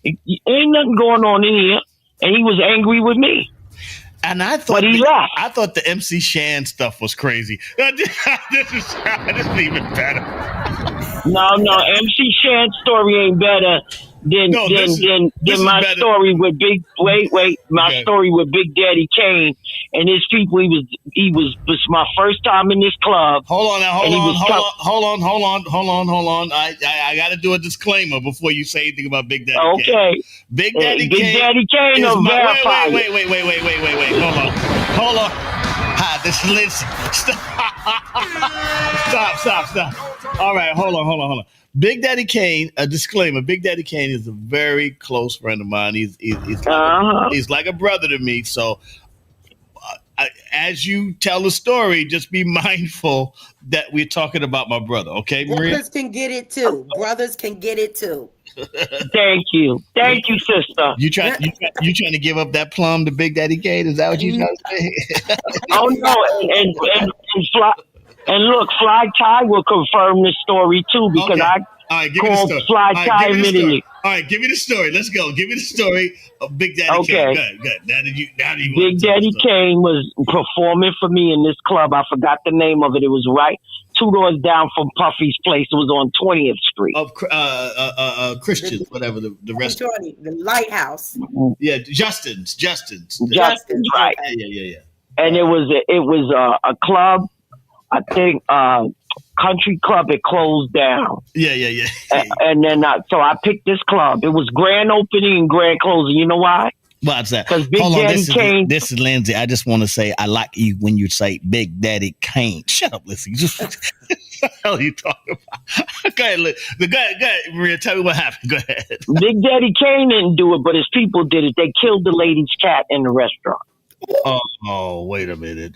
"Ain't nothing going on in here," and he was angry with me. And I thought, but he left. I thought the MC Shan stuff was crazy. This is even better. No, MC Shan's story ain't better than my story with Big. Story with Big Daddy Kane and his people. He was my first time in this club. Hold on. I got to do a disclaimer before you say anything about Big Daddy Kane. Okay. Big Daddy Kane. Wait. Hold on. Hi, this is Lindsay. Stop. All right, hold on. Big Daddy Kane, a disclaimer. Big Daddy Kane is a very close friend of mine. He's like a brother to me. So as you tell the story, just be mindful that we're talking about my brother. Okay, Maria? Brothers can get it too. Thank you, sister. You trying to give up that plum to Big Daddy Kane? Is that what you trying to say? Oh no, and look, Fly Ty will confirm this story too because I called Fly Ty immediately. All right, give me the story. Let's go. Give me the story of Big Daddy Kane. Good. Big Daddy Kane was performing for me in this club. I forgot the name of it. It was right 2 doors down from Puffy's place. It was on 20th Street. Of Christians, whatever the rest. The Lighthouse. Yeah, Justin's, right? Yeah. And it was a club. I think country club. It closed down. Yeah. And then so I picked this club. It was grand opening and grand closing. You know why? What's that? Because Big Daddy Kane. This is Lindsay. I just want to say I like you when you say Big Daddy Kane. Shut up, Lindsay. What the hell are you talking about? Go ahead, Maria. Tell me what happened. Go ahead. Big Daddy Kane didn't do it, but his people did it. They killed the lady's cat in the restaurant. Oh, wait a minute.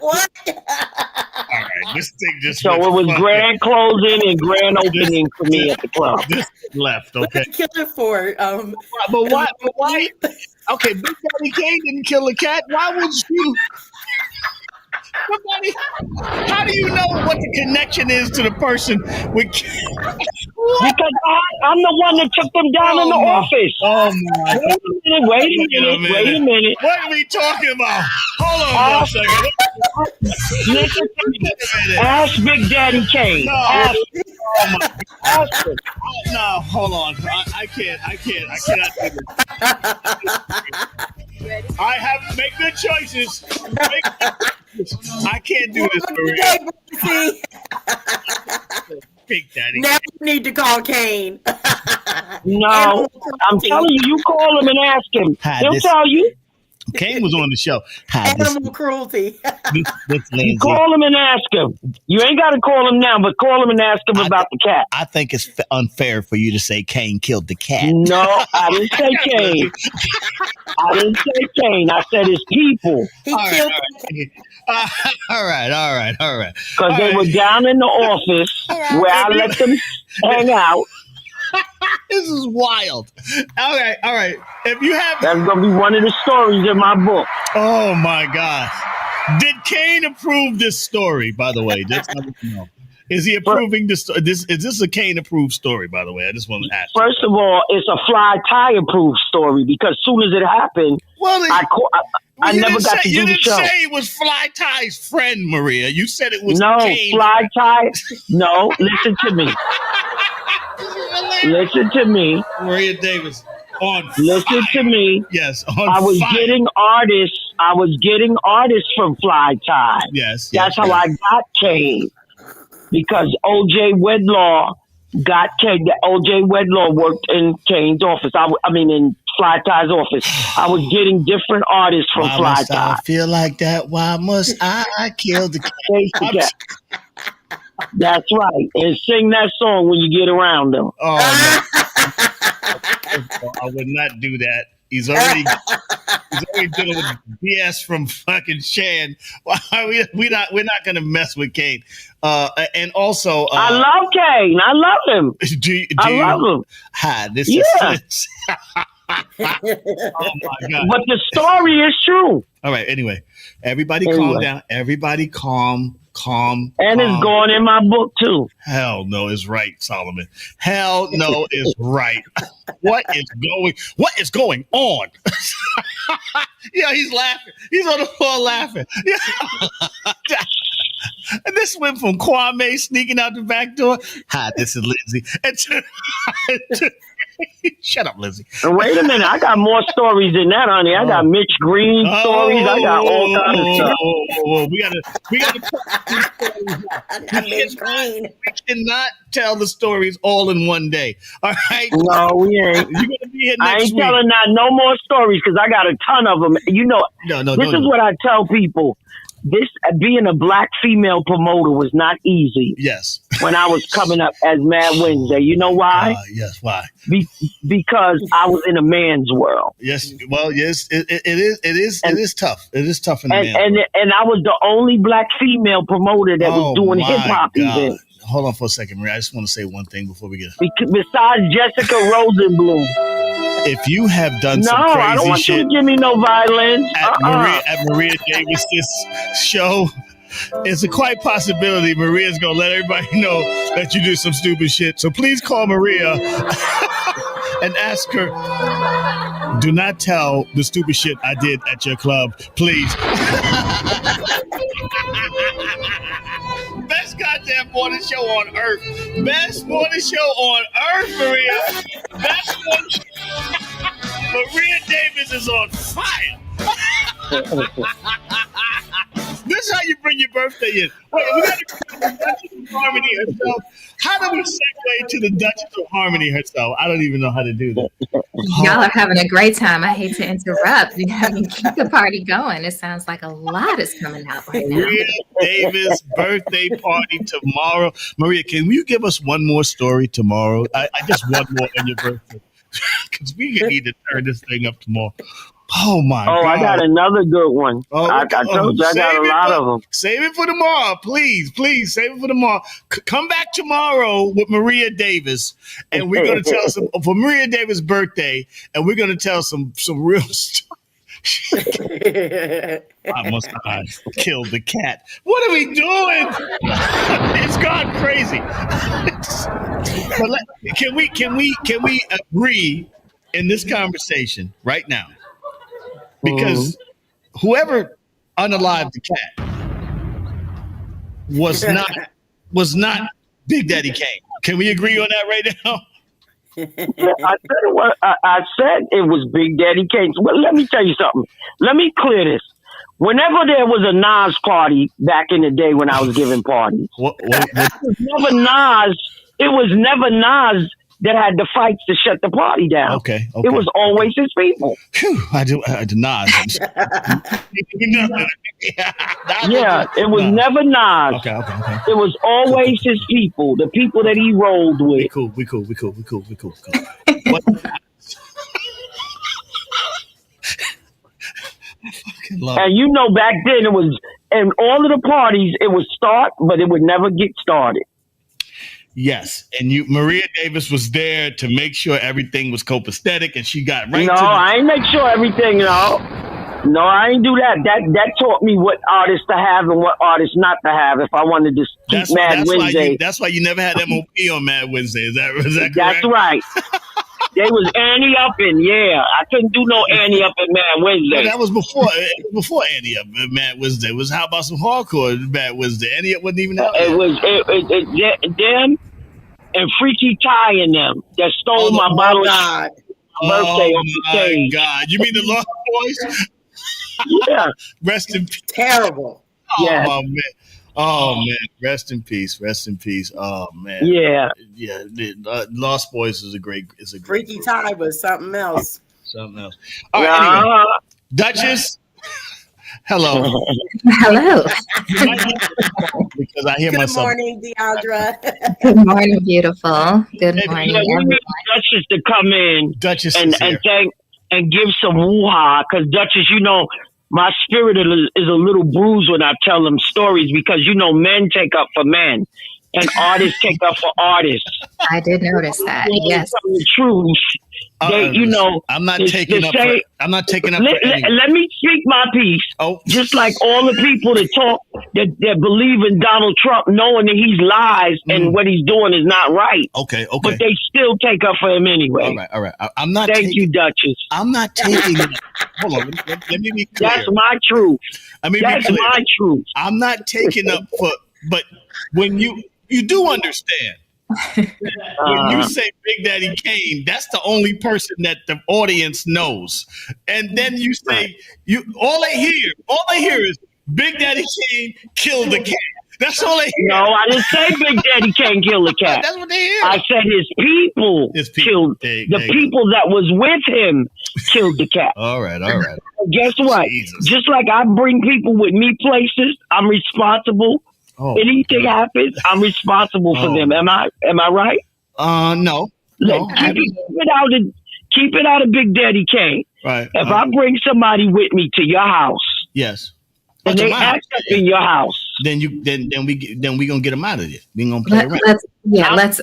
What? All right, this thing just. So it was grand closing and grand opening for me at the club. This left, okay. What did he kill it for? But why? Okay, Big Daddy Kane didn't kill a cat. Why would you? How do you know what the connection is to the person with? Because I'm the one that took them down in the office. Oh my! Wait a minute. What are we talking about? Hold on for a second. Listen to me. Ask Big Daddy Kane. No. Ask him. No, hold on. I cannot do this. I have to make good choices. I can't do this, Maria. Big Daddy. Now you need to call Kane. No, I'm telling you, you call him and ask him. He'll tell you. Kane was on the show. Animal cruelty. You call him and ask him. You ain't got to call him now, but call him and ask him about the cat. I think it's unfair for you to say Kane killed the cat. No, I didn't say Kane. I said his people. He killed all right. Because they were down in the office where I let them hang out. This is wild. All right. If you have, that's gonna be one of the stories in my book. Oh my gosh! Did Kane approve this story? By the way, just let me know. Is he approving this? Is this a Kane approved story? By the way, I just want to ask. First of all, it's a Fly Tie approved story because as soon as it happened, Well, I never got to do the show. You didn't say it was Fly Tie's friend, Maria. You said it was No, Kane. Fly Tie. No, listen to me. Listen to me. Maria Davis on Listen fire. to me. Yes, on I was fire. getting artists from Fly Tie. Yes, That's how I got Kane. Because O.J. Wedlaw got Kane. O.J. Wedlaw worked in Kane's office. In Fly Tie's office. I was getting different artists from Why Fly must Tie. I feel like that? Why must I kill the cat? That's right. And sing that song when you get around them. Oh, no. I would not do that. He's already dealing with BS from fucking Shan. We're not gonna mess with Kane. And also, I love Kane. I love him. I love him. Hi, this Yeah. is. Oh my God! But the story is true. All right. Anyway, everybody calm down. Everybody calm. And it's going in my book too. Hell no is right, Solomon. Hell no is right. What is going on? Yeah, he's laughing. He's on the floor laughing. Yeah. And this went from Kwame sneaking out the back door. Hi, this is Lindsay. Shut up, Lindsay. And wait a minute, I got more stories than that, honey. I got Mitch Green stories. I got all kinds of stuff. We gotta Mitch Green. We cannot tell the stories all in one day. All right. No, we ain't. You're gonna be here I next ain't week. telling no more stories because I got a ton of them. You know, this is what I tell people. This being a black female promoter was not easy. Yes. When I was coming up as Mad Wednesday, you know why? Yes. Why? Because I was in a man's world. Yes. Well, yes. It is tough. It is tough in the man. And I was the only black female promoter that was doing my hip hop God. events. Hold on for a second, Maria. I just want to say one thing before we get. Besides Jessica Rosenblum. If you have done some No, crazy I don't want shit you to give me no violence. at Maria Davis's show, it's a quite possibility Maria's gonna let everybody know that you do some stupid shit. So please call Maria and ask her. Do not tell the stupid shit I did at your club, please. Best goddamn morning show on earth. Best morning show on earth, Maria. Best morning show. Maria Davis is on fire. This is how you bring your birthday in. Wait, we got to the Duchess of Harmony herself. How do we segue to the Duchess of Harmony herself? I don't even know how to do that. Y'all are having a great time. I hate to interrupt. You haven't keep the party going. It sounds like a lot is coming out right now. Maria Davis birthday party tomorrow. Maria, can you give us one more story tomorrow? I just want more on your birthday. Because we need to turn this thing up tomorrow. Oh my God! I got another good one. I told you I got a lot of them. Save it for tomorrow, please, save it for tomorrow. Come back tomorrow with Maria Davis, and we're gonna tell some for Maria Davis' birthday, and we're gonna tell some real stories. I must have killed the cat. What are we doing? It's gone crazy. But can we agree in this conversation right now? Because whoever unalived the cat was not Big Daddy Kane. Can we agree on that right now? I said it was Big Daddy Kane. Well, let me tell you something. Let me clear this. Whenever there was a Nas party back in the day when I was giving parties, it was never Nas that had the fights to shut the party down. Okay. It was always his people. Whew, I did Nas. Yeah, it was never Nas. Okay. It was always his people, the people that he rolled with. We cool. And you know, back then it was, and all of the parties, it would start, but it would never get started. Yes, and Maria Davis was there to make sure everything was copacetic, and she got right. No, I ain't make sure everything. No, No, I ain't do that. That taught me what artists to have and what artists not to have. If I wanted to keep Mad Wednesday, that's why you never had MOP on Mad Wednesday. Is that correct? That's right. They was Annie Uppin', yeah. I couldn't do no Annie Uppin' Mad Wednesday. Well, that was before Annie Up Mad Wednesday. It was how about some hardcore Mad Wednesday? Annie Up wasn't even out. It was them and Freaky Ty and them that stole my bottle. God. Birthday on the stage. God, you mean the Lost Boys? Yeah. Rest in peace. Terrible. Yeah. Oh man. Oh man. Rest in peace. Rest in peace. Oh man. Yeah. Yeah. Lost Boys is a great Freaky group. Ty was something else. Something else. All right. Anyway. Duchess. Hello. Hello. Because I hear Good myself. morning, Deandra. Good morning, beautiful. Good morning, Yeah, we everyone. need Duchess to come in Duchess and is here. thank and give some woo-ha, because Duchess, you know, my spirit is a little bruised when I tell them stories, because you know men take up for men and artists take up for artists. I did notice that. Yes. The truth. They, you know, I'm not it's taking to up. say- I'm not taking up. Let, for anyone. let me speak my piece. Oh. Just like all the people that talk that believe in Donald Trump, knowing that he's lies and what he's doing is not right. Okay. But they still take up for him anyway. All right. I'm not. Thank you, Duchess. I'm not taking. Hold on. Let me be clear. That's my truth. That's my truth. I'm not taking up for. But when you do understand. When you say Big Daddy Kane, that's the only person that the audience knows. And then you say all they hear is Big Daddy Kane killed the cat. That's all they hear. No, I didn't say Big Daddy Kane killed the cat. That's what they hear. I said his people killed the people that was with him killed the cat. All right. Guess what? Just like I bring people with me places, I'm responsible. Anything happens, I'm responsible for them. Am I right? No. Keep it out of Big Daddy Kane. Right. If I bring somebody with me to your house, yes, and they act up in your house, then we gonna get them out of it. We gonna play around. Let's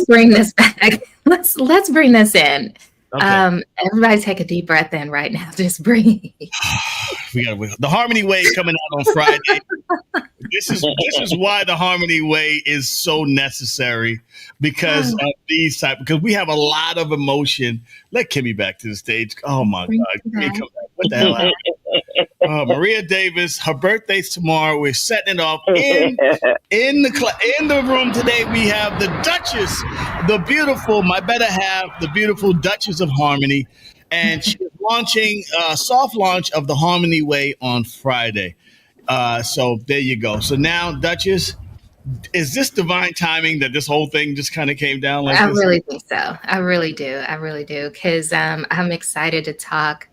bring this back. Let's bring this in. Okay. Everybody take a deep breath in right now. Just breathe. We got the Harmony Way coming out on Friday. This is why the Harmony Way is so necessary, because of these because we have a lot of emotion. Let Kimmy back to the stage. Oh my God, Kimmy, come back. What the hell happened? Maria Davis, her birthday's tomorrow. We're setting it off in the room today. We have the Duchess, the beautiful, my better half, the beautiful Duchess of Harmony, and she's launching a soft launch of the Harmony Way on Friday. So there you go. So now, Duchess, is this divine timing that this whole thing just kind of came down like I this? really think so. I really do. Because I'm excited to talk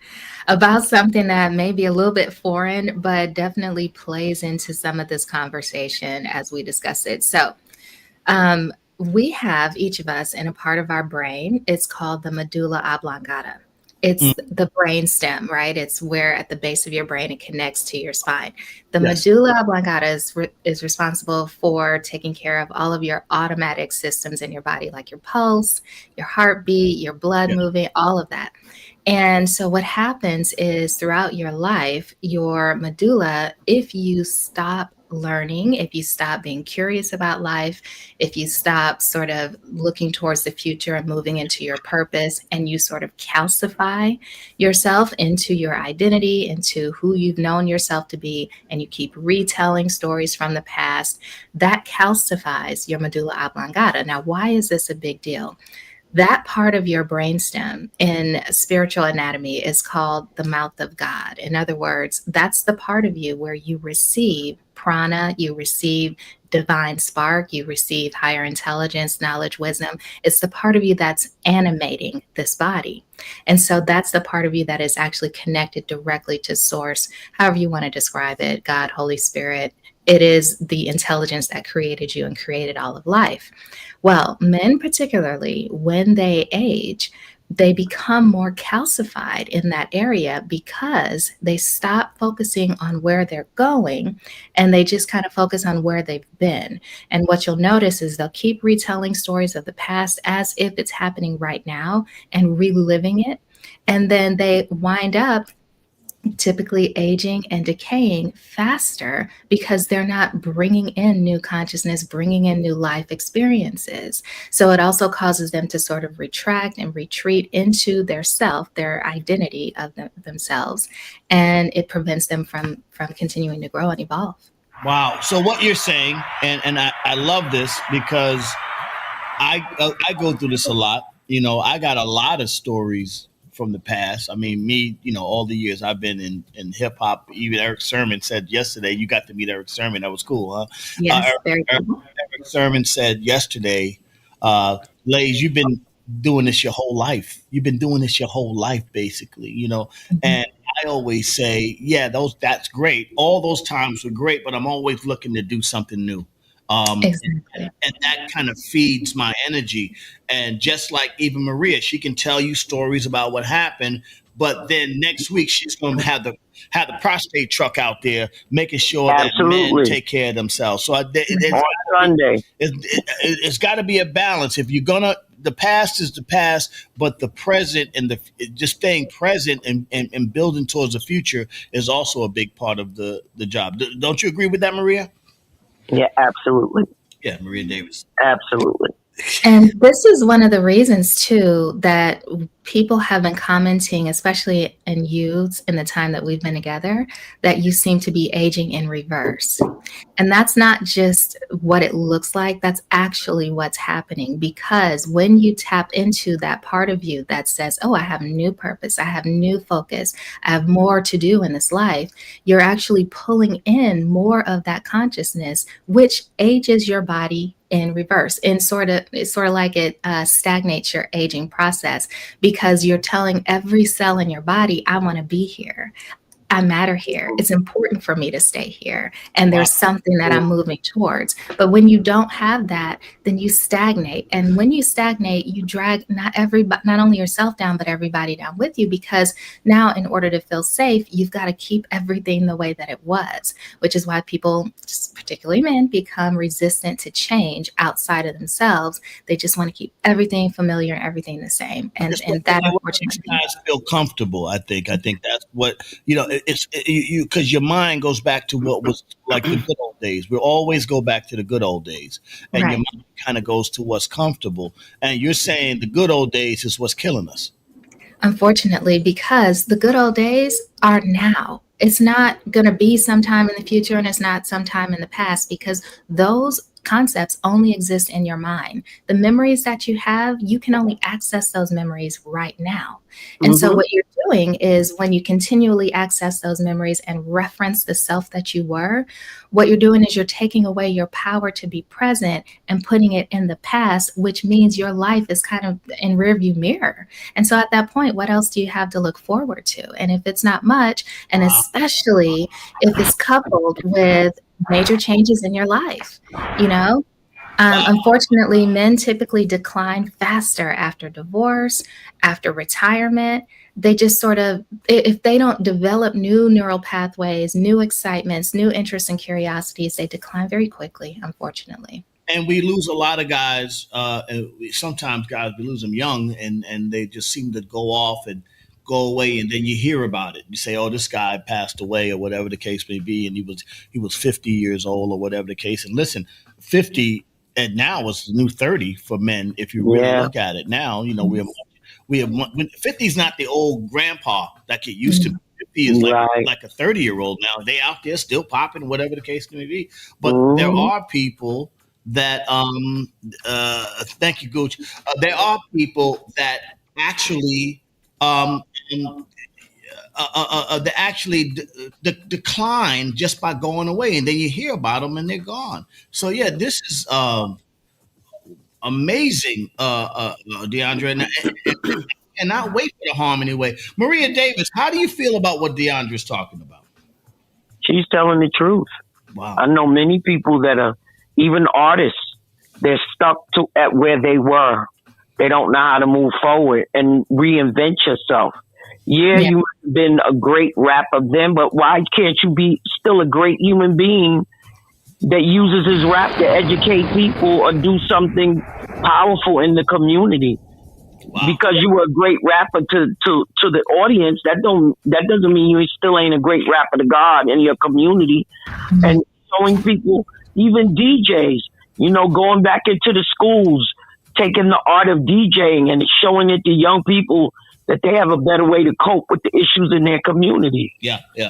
about something that may be a little bit foreign, but definitely plays into some of this conversation as we discuss it. So we have each of us in a part of our brain. It's called the medulla oblongata. It's the brain stem, right? It's where at the base of your brain it connects to your spine. The medulla oblongata is responsible for taking care of all of your automatic systems in your body, like your pulse, your heartbeat, your blood moving, all of that. And so what happens is throughout your life, your medulla, if you stop learning, if you stop being curious about life, if you stop sort of looking towards the future and moving into your purpose, and you sort of calcify yourself into your identity, into who you've known yourself to be, and you keep retelling stories from the past, that calcifies your medulla oblongata. Now, why is this a big deal? That part of your brainstem in spiritual anatomy is called the mouth of God. In other words, that's the part of you where you receive prana, you receive divine spark, you receive higher intelligence, knowledge, wisdom. It's the part of you that's animating this body. And so that's the part of you that is actually connected directly to source, however you want to describe it, God, Holy Spirit. It is the intelligence that created you and created all of life. Well, men particularly, when they age, they become more calcified in that area because they stop focusing on where they're going and they just kind of focus on where they've been. And what you'll notice is they'll keep retelling stories of the past as if it's happening right now and reliving it. And then they wind up typically aging and decaying faster because they're not bringing in new consciousness, bringing in new life experiences. So it also causes them to sort of retract and retreat into their self, their identity of themselves, and it prevents them from continuing to grow and evolve. Wow. So what you're saying, and I love this because I go through this a lot. You know, I got a lot of stories from the past. I mean, me, you know, all the years I've been in hip hop. Even Eric Sermon said yesterday, you got to meet Eric Sermon. That was cool, huh? Yes, very cool. Eric Sermon said yesterday, Lays, you've been doing this your whole life. You've been doing this your whole life, basically, you know. And I always say, yeah, that's great. All those times were great, but I'm always looking to do something new. Exactly. And that kind of feeds my energy. And just like even Maria, she can tell you stories about what happened, but then next week she's going to have the prostate truck out there making sure that men take care of themselves. So it's got to be a balance. If you're gonna, the past is the past, but the present and just staying present and building towards the future is also a big part of the job. Don't you agree with that, Maria? Yeah, absolutely. Yeah, Maria Davis. Absolutely. And this is one of the reasons, too, that people have been commenting, especially in youths in the time that we've been together, that you seem to be aging in reverse. And that's not just what it looks like. That's actually what's happening, because when you tap into that part of you that says, oh, I have new purpose, I have new focus, I have more to do in this life, you're actually pulling in more of that consciousness, which ages your body in reverse. And it's sort of like it stagnates your aging process, because you're telling every cell in your body, I want to be here. I matter here. It's important for me to stay here. And there's something that I'm moving towards. But when you don't have that, then you stagnate. And when you stagnate, you drag not only yourself down, but everybody down with you, because now in order to feel safe, you've got to keep everything the way that it was, which is why people, particularly men, become resistant to change outside of themselves. They just want to keep everything familiar and everything the same. And that unfortunately guys feel comfortable. I think that's what, you know, it's you because your mind goes back to what was like the good old days. We always go back to the good old days, and your mind kind of goes to what's comfortable. And you're saying the good old days is what's killing us. Unfortunately, because the good old days are now. It's not going to be sometime in the future, and it's not sometime in the past, because those concepts only exist in your mind. The memories that you have, you can only access those memories right now. And so what you're doing is, when you continually access those memories and reference the self that you were, what you're doing is you're taking away your power to be present and putting it in the past, which means your life is kind of in rearview mirror. And so at that point, what else do you have to look forward to? And if it's not much, and especially if it's coupled with major changes in your life, you know, unfortunately, men typically decline faster after divorce, after retirement. They just sort of, if they don't develop new neural pathways, new excitements, new interests and curiosities, they decline very quickly, unfortunately. And we lose a lot of guys. Sometimes guys, we lose them young, and they just seem to go off and go away, and then you hear about it. You say, oh, this guy passed away, or whatever the case may be, and he was 50 years old, or whatever the case. And listen, 50 and now is the new 30 for men. If you really look at it now, you know, we have 50 is not the old grandpa that it used to be. 50 is like a 30-year-old now. They out there still popping, whatever the case may be. But there are people that thank you, Gooch. There are people that actually decline just by going away, and then you hear about them and they're gone. So yeah, this is amazing, DeAndre, and I cannot wait for the Harmony Way. Maria Davis, how do you feel about what DeAndre's talking about? She's telling the truth. Wow. I know many people that are even artists. They're stuck at where they were. They don't know how to move forward and reinvent yourself. Yeah, you might have been a great rapper then, but why can't you be still a great human being that uses his rap to educate people or do something powerful in the community? because you were a great rapper to the audience, that doesn't mean you still ain't a great rapper to God in your community. And showing people, even DJs, going back into the schools, taking the art of DJing and showing it to young people that they have a better way to cope with the issues in their community. Yeah. I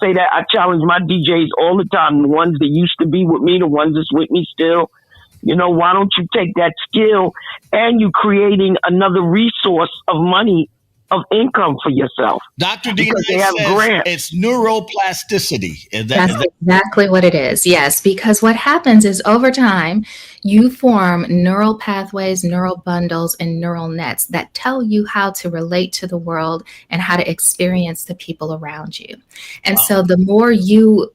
say that, I challenge my DJs all the time, the ones that used to be with me, the ones that's with me still. Why don't you take that skill and you creating another resource of money, of income for yourself? Dr. Dina they have says grants. it's neuroplasticity. That's exactly what it is. Yes, because what happens is over time, you form neural pathways, neural bundles, and neural nets that tell you how to relate to the world and how to experience the people around you. And so the more you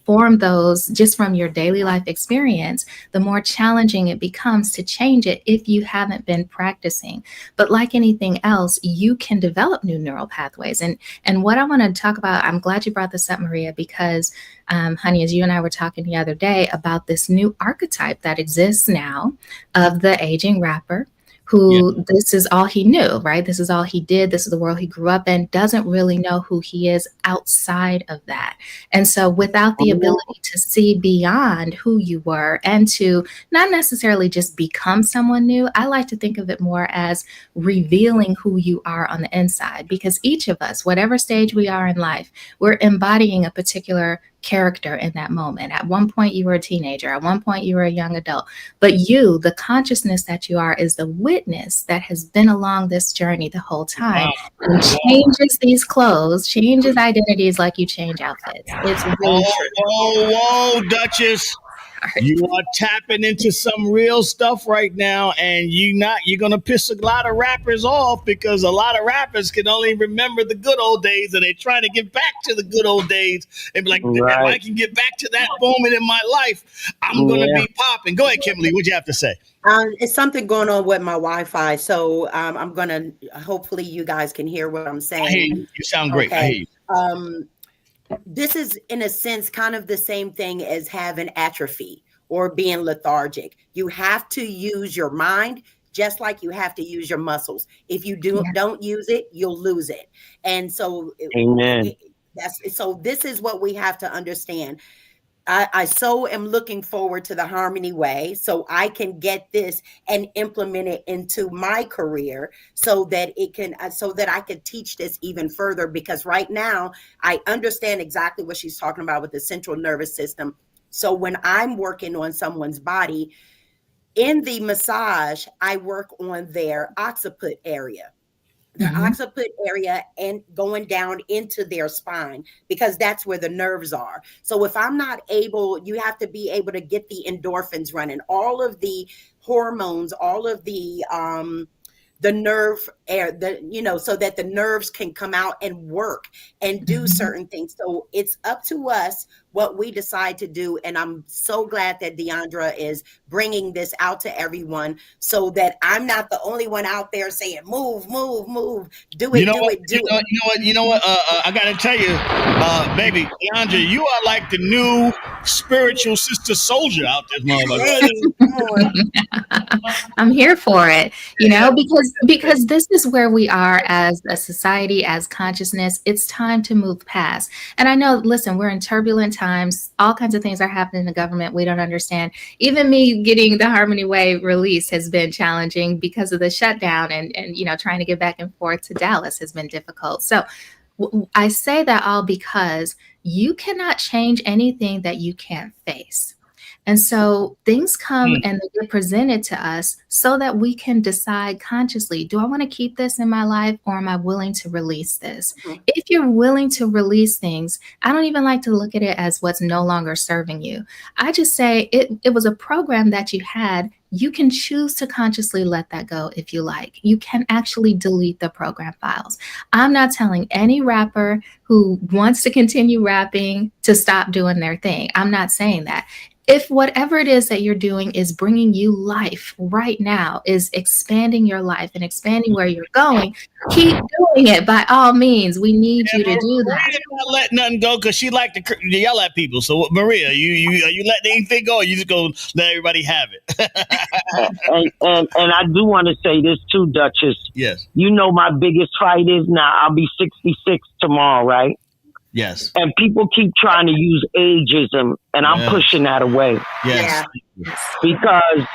form those just from your daily life experience, the more challenging it becomes to change it if you haven't been practicing. But like anything else, you can develop new neural pathways. And what I want to talk about, I'm glad you brought this up, Maria, because honey, as you and I were talking the other day about this new archetype that exists now of the aging rapper who this is all he knew, right? This is all he did. This is the world he grew up in, doesn't really know who he is outside of that. And so without the ability to see beyond who you were and to not necessarily just become someone new, I like to think of it more as revealing who you are on the inside, because each of us, whatever stage we are in life, we're embodying a particular character in that moment. At one point you were a teenager, at one point you were a young adult, but you, the consciousness that you are, is the witness that has been along this journey the whole time and changes these clothes, changes identities like you change outfits. It's really true. Whoa, Duchess. You are tapping into some real stuff right now, and you're gonna piss a lot of rappers off, because a lot of rappers can only remember the good old days, and they're trying to get back to the good old days and be like, if I can get back to that moment in my life, I'm gonna be popping. Go ahead, Kimberly, what you have to say? It's something going on with my Wi-Fi, so I'm gonna. Hopefully, you guys can hear what I'm saying. I hear you. You sound great. Okay. I hear you. This is, in a sense, kind of the same thing as having atrophy or being lethargic. You have to use your mind just like you have to use your muscles. If you don't use it, you'll lose it. And so, so this is what we have to understand. I so am looking forward to the Harmony Way so I can get this and implement it into my career so that I can teach this even further, because right now I understand exactly what she's talking about with the central nervous system. So when I'm working on someone's body in the massage, I work on their occiput area. The occiput area and going down into their spine, because that's where the nerves are. So if I'm not able, you have to be able to get the endorphins running, all of the hormones, all of the nerve air, so that the nerves can come out and work and do certain things. So it's up to us what we decide to do. And I'm so glad that Deandra is bringing this out to everyone so that I'm not the only one out there saying, move, move, move, do it, You know what? I got to tell you, baby, Deandra, you are like the new spiritual sister soldier out there, motherfucker. I'm here for it, because this is where we are as a society, as consciousness. It's time to move past. And I know, listen, we're in turbulent times. All kinds of things are happening in the government we don't understand. Even me getting the Harmony Way release has been challenging because of the shutdown, and trying to get back and forth to Dallas has been difficult. So I say that all because you cannot change anything that you can't face. And so things come and they get presented to us so that we can decide consciously, do I want to keep this in my life, or am I willing to release this? If you're willing to release things, I don't even like to look at it as what's no longer serving you. I just say it was a program that you had. You can choose to consciously let that go if you like. You can actually delete the program files. I'm not telling any rapper who wants to continue rapping to stop doing their thing. I'm not saying that. if whatever it is that you're doing is bringing you life right now, is expanding your life and expanding where you're going, keep doing it by all means. We need you to do that. Maria's not letting nothing go because she like to yell at people. So, Maria, you letting anything go, or you just go let everybody have it? and I do want to say this too, Duchess. Yes. You know my biggest fight is now. I'll be 66 tomorrow, right? Yes. And people keep trying to use ageism, and I'm pushing that away. Yes. Because,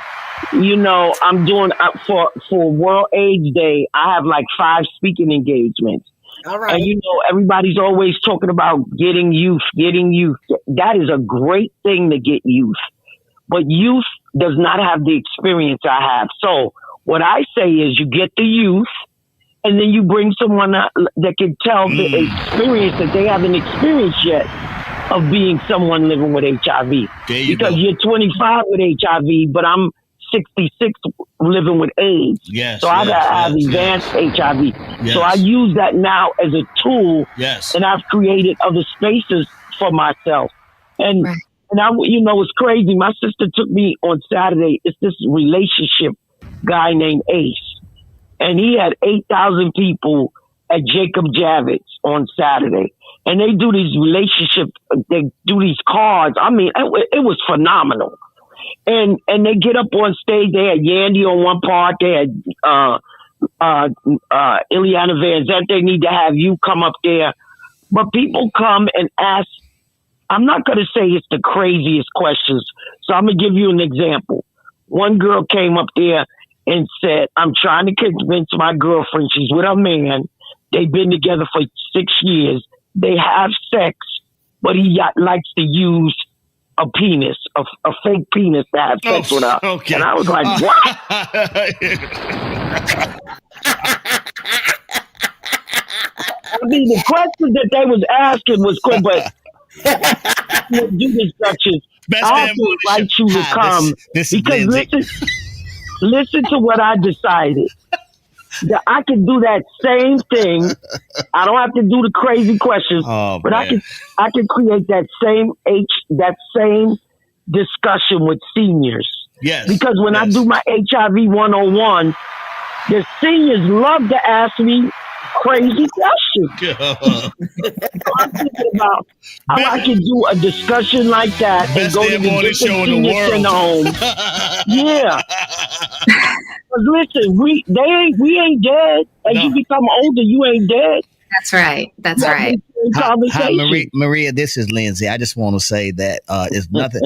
you know, I'm doing for World AIDS Day, I have like 5 speaking engagements. All right. And, you know, everybody's always talking about getting youth. That is a great thing to get youth. But youth does not have the experience I have. So what I say is you get the youth, and then you bring someone that can tell the experience that they haven't experienced yet of being someone living with HIV. Because you're 25 with HIV, but I'm 66 living with AIDS. Yes. So I have advanced HIV. Yes. So I use that now as a tool. Yes. And I've created other spaces for myself. And I, you know, it's crazy. My sister took me on Saturday. It's this relationship guy named Ace. And he had 8,000 people at Jacob Javits on Saturday. And they do these they do these cards. I mean, it was phenomenal. And they get up on stage. They had Yandy on one part. They had Ileana Van Zant. They need to have you come up there. But people come and ask. I'm not going to say it's the craziest questions. So I'm going to give you an example. One girl came up there and said, I'm trying to convince my girlfriend. She's with her man. They've been together for 6 years. They have sex, but he likes to use a penis, a fake penis to have sex with her. Okay. And I was like, what? I mean, the question that they was asking was cool, but do this, Duchess. I also invite you to come because listen to what I decided. That I can do that same thing. I don't have to do the crazy questions, but I can create that same discussion with seniors. Yes. Because when I do my HIV 101, the seniors love to ask me crazy questions. I'm thinking about how I can do a discussion like that and go to the different senior center homes. Yeah. Listen, we ain't dead. As you become older, you ain't dead. That's right. That's right. Hi, Maria, this is Lindsay. I just want to say that it's nothing.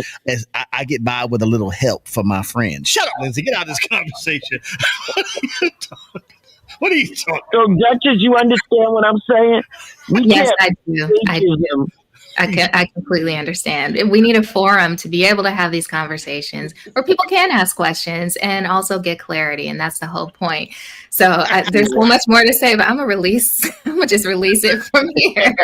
I get by with a little help from my friends. Shut up, Lindsay. Get out of this conversation. What are you talking? So, Duchess, you understand what I'm saying? Yes, I do. I completely understand. We need a forum to be able to have these conversations where people can ask questions and also get clarity, and that's the whole point. So there's so much more to say, but I'm gonna just release it from here.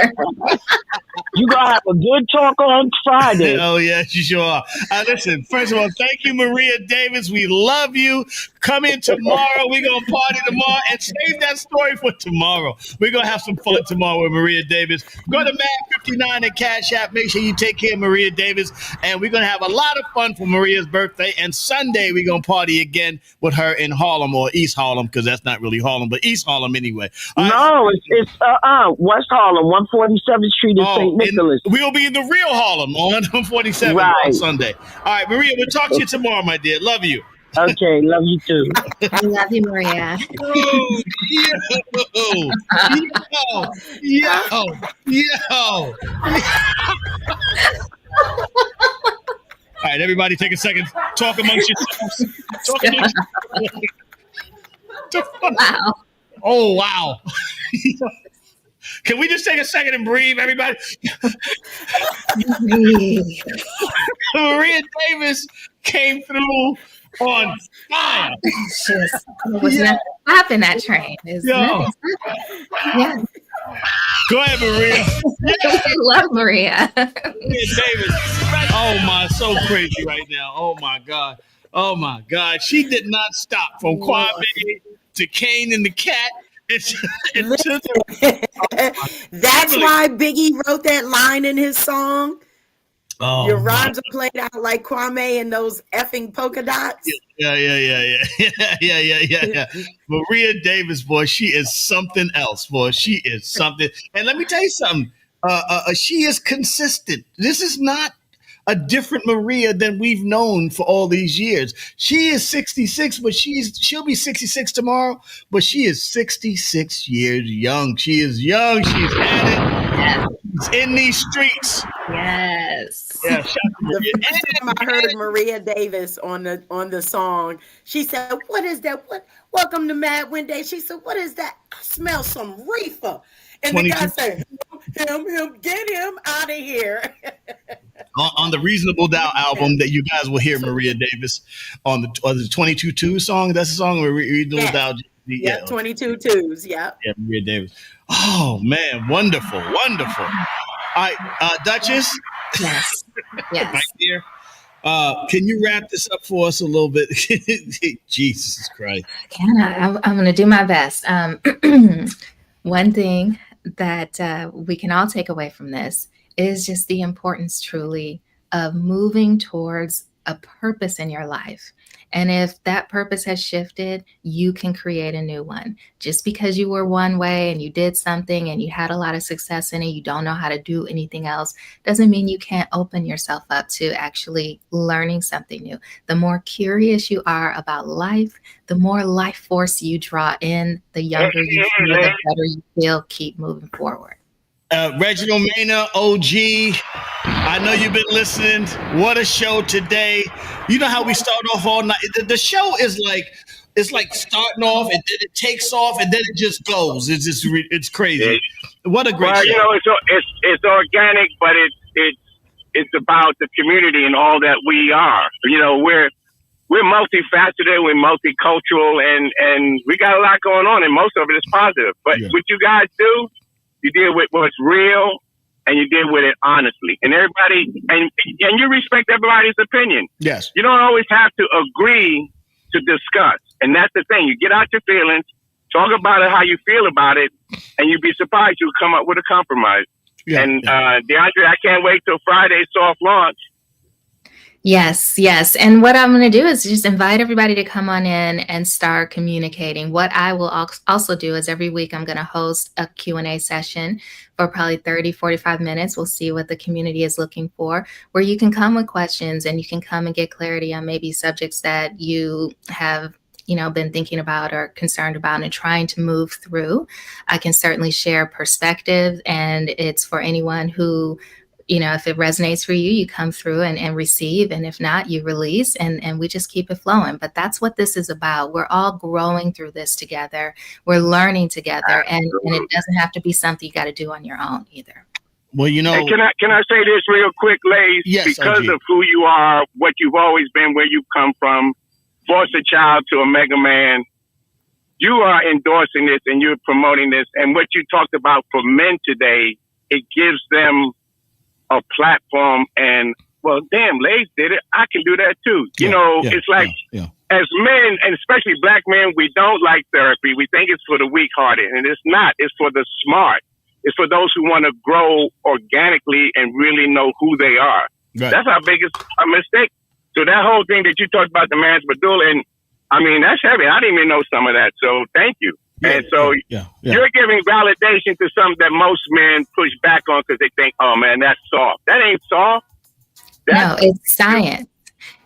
You gonna have a good talk on Friday. Oh yes, you sure are. Listen, first of all, thank you, Maria Davis. We love you. Come in tomorrow. We're gonna party tomorrow and save that story for tomorrow. We're gonna have some fun tomorrow with Maria Davis. Go to Mad 59 and Cash App. Make sure you take care of Maria Davis, and we're gonna have a lot of fun for Maria's birthday. And Sunday we're gonna party again with her in Harlem, or East Harlem, because that's not really Harlem, but East Harlem anyway. No, it's West Harlem, 147th Street in St. Nicholas. We'll be in the real Harlem on 147 on Sunday. All right, Maria, we'll talk to you tomorrow, my dear. Love you. Okay, love you too. I love you, Maria. Yo. All right, everybody take a second. Talk amongst yourselves. Wow. Oh, wow. Can we just take a second and breathe, everybody? Maria Davis came through on fire. Just was not stopping that train. Yeah. Go ahead, Maria. I love Maria. Davis. Oh my, so crazy right now. Oh my God. Oh my God. She did not stop from Kwame to Kane and the Cat. That's why Biggie wrote that line in his song. Oh, Your my. rhymes are played out like Kwame and those effing polka dots. Yeah. Yeah. Maria Davis, boy, she is something else, boy. She is something. And let me tell you something. She is consistent. This is not a different Maria than we've known for all these years. She is 66, but she'll be 66 tomorrow, but she is 66 years young. She is young. She's at it. She's in these streets. Yes. Yeah, shout out to The Maria. first time I heard Maria Davis on the song, she said, "What is that? What? Welcome to Mad Wednesday." She said, "What is that? I smell some reefer." And the guy 22. said, "Him, get him out of here." On the Reasonable Doubt album that you guys will hear Maria Davis on the 22-2 song. That's the song where Reasonable Yes. Doubt. Yeah, 22 twos. Yeah. Yeah, Maria Davis. Oh man, wonderful. All right, Duchess. Yes. Yes. Right here. Can you wrap this up for us a little bit? Jesus Christ. Can I? I'm going to do my best. One thing that we can all take away from this is just the importance truly of moving towards a purpose in your life. And if that purpose has shifted, you can create a new one. Just because you were one way and you did something and you had a lot of success in it, you don't know how to do anything else, doesn't mean you can't open yourself up to actually learning something new. The more curious you are about life, the more life force you draw in, the younger you feel, the better you feel. Keep moving forward. Reginald Mena, OG. I know you've been listening. What a show today. You know how we start off all night. The show is like, it's like starting off and then it takes off and then it just goes. It's crazy. What a great show. You know, it's organic, but it's about the community and all that we are. You know, we're multifaceted, we're multicultural, and we got a lot going on, and most of it is positive. But what you guys do, you deal with what's real, and you deal with it honestly. And everybody, and you respect everybody's opinion. Yes. You don't always have to agree to discuss. And that's the thing. You get out your feelings, talk about it how you feel about it, and you'd be surprised you'll come up with a compromise. DeAndre, I can't wait till Friday's soft launch. Yes. And what I'm going to do is just invite everybody to come on in and start communicating. What I will also do is every week I'm going to host a Q&A session for probably 30, 45 minutes. We'll see what the community is looking for, where you can come with questions and you can come and get clarity on maybe subjects that you have been thinking about or concerned about and trying to move through. I can certainly share perspective, and it's for anyone who, if it resonates for you, you come through and receive. And if not, you release and we just keep it flowing. But that's what this is about. We're all growing through this together. We're learning together. And it doesn't have to be something you got to do on your own either. Well, Hey, can I say this real quick, Lace? Yes, because OG. of who you are, what you've always been, where you've come from, foster child to a mega man, you are endorsing this and you're promoting this. And what you talked about for men today, it gives them a platform, and well, damn, Lace did it. I can do that too. It's like as men, and especially black men, we don't like therapy. We think it's for the weak-hearted, and it's not. It's for the smart. It's for those who want to grow organically and really know who they are. Right. That's our biggest mistake. So that whole thing that you talked about, the man's medulla, and I mean, that's heavy. I didn't even know some of that. So thank you. And so you're giving validation to something that most men push back on because they think, oh, man, that's soft. That ain't soft. No, it's science.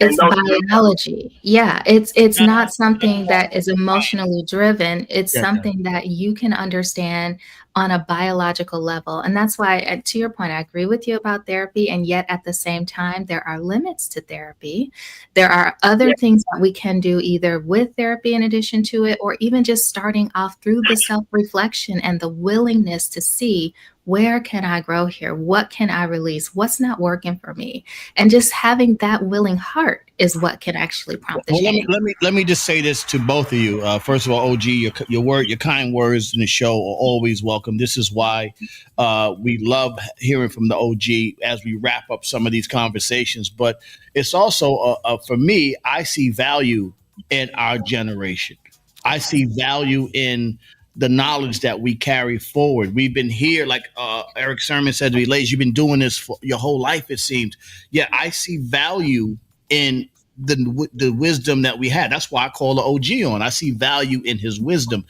It's biology. Yeah, it's not something that is emotionally driven. It's something that you can understand on a biological level. And that's why, to your point, I agree with you about therapy. And yet at the same time, there are limits to therapy. There are other things that we can do either with therapy in addition to it, or even just starting off through the self-reflection and the willingness to see, where can I grow here? What can I release? What's not working for me? And just having that willing heart is what can actually prompt the change. Let me just say this to both of you. First of all, OG, your kind words in the show are always welcome. This is why we love hearing from the OG as we wrap up some of these conversations. But it's also, for me, I see value in our generation. I see value in the knowledge that we carry forward. We've been here, like Eric Sermon said to me, Lays, you've been doing this for your whole life, it seems. Yeah, I see value in the wisdom that we had. That's why I call the OG on. I see value in his wisdom.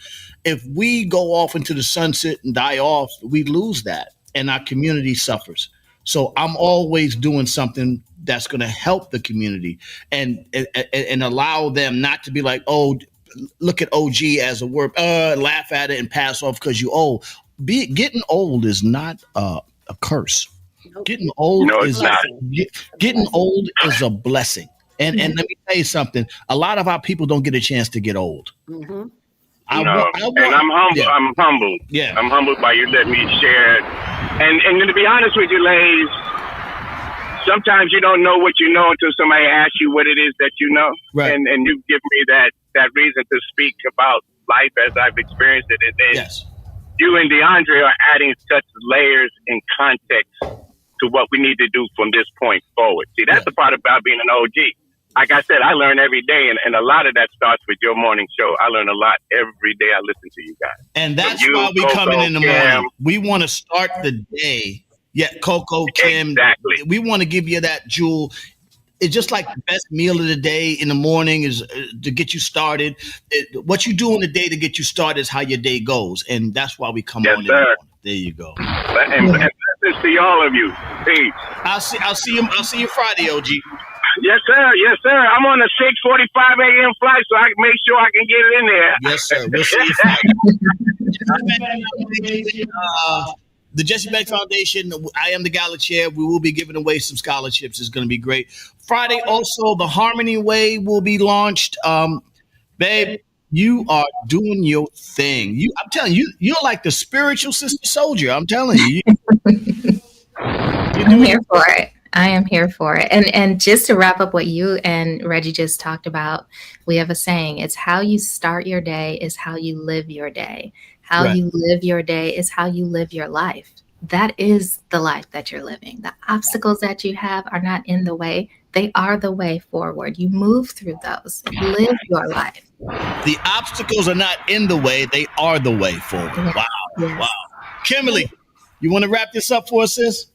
If we go off into the sunset and die off, we lose that, and our community suffers. So I'm always doing something that's going to help the community and allow them not to be like, oh, look at OG as a word, laugh at it and pass off because you old. Getting old is not a curse. Getting old getting old is a blessing. And let me tell you something. A lot of our people don't get a chance to get old. Mm-hmm. And I'm humble. Yeah. I'm humbled. Yeah. I'm humbled by you letting me share. And to be honest with you, Lays, sometimes you don't know what you know until somebody asks you what it is that you know. Right. And you give me that reason to speak about life as I've experienced it. And then you and DeAndre are adding such layers and context to what we need to do from this point forward. See, that's the part about being an OG. Like I said, I learn every day, and a lot of that starts with your morning show. I learn a lot every day I listen to you guys. And that's why we coming in the morning. We want to start the day. Yeah, Coco, Kim. Exactly. We want to give you that jewel. It's just like the best meal of the day in the morning is to get you started. What you do in the day to get you started is how your day goes. And that's why we come on in the morning. There you go. And blessings to all of you. Peace. I'll see you Friday, OG. Yes, sir. Yes, sir. I'm on a 6:45 a.m. flight, so I can make sure I can get it in there. Yes, sir. We'll see you Friday. The Jesse Beck Foundation, I am the gala chair. We will be giving away some scholarships. It's going to be great. Friday, also, the Harmony Way will be launched. Babe, you are doing your thing. I'm telling you, you're like the spiritual sister soldier. I'm telling you. I'm here for it. I am here for it. And just to wrap up what you and Reggie just talked about, we have a saying, it's how you start your day is how you live your day. How you live your day is how you live your life. That is the life that you're living. The obstacles that you have are not in the way. They are the way forward. You move through those. Live your life. The obstacles are not in the way. They are the way forward. Wow. Yes. Wow. Kimberly, you want to wrap this up for us, sis?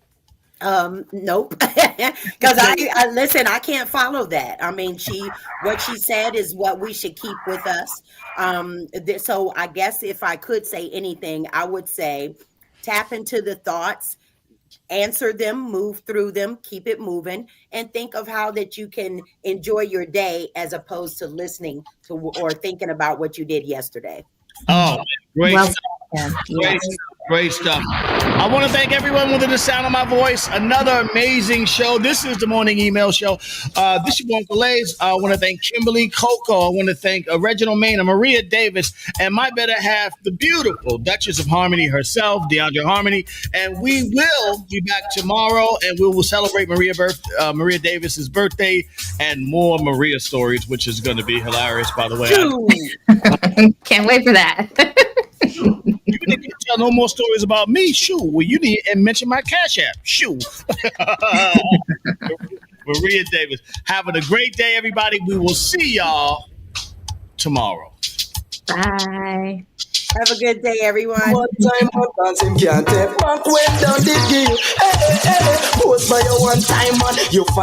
Nope. Because I listen, I can't follow that. I mean, what she said is what we should keep with us. So I guess if I could say anything, I would say tap into the thoughts, answer them, move through them, keep it moving, and think of how that you can enjoy your day as opposed to listening to or thinking about what you did yesterday. Oh, great. Well, Great stuff. I want to thank everyone within the sound of my voice. Another amazing show. This is the Morning Email Show. This is Uncle Lays. I want to thank Kimberly, Coco. I want to thank Reginald Maynard, Maria Davis, and my better half, the beautiful Duchess of Harmony herself, DeAndre Harmony. And we will be back tomorrow, and we will celebrate Maria Davis's birthday and more Maria stories, which is going to be hilarious, by the way. Can't wait for that. You didn't tell no more stories about me. Shoo. Well, you didn't and mention my Cash App. Shoo. Maria Davis. Having a great day, everybody. We will see y'all tomorrow. Bye. Have a good day, everyone. One time out, dance him can't take back when down the gear. Hey, hey, hey, post by your one time man, you find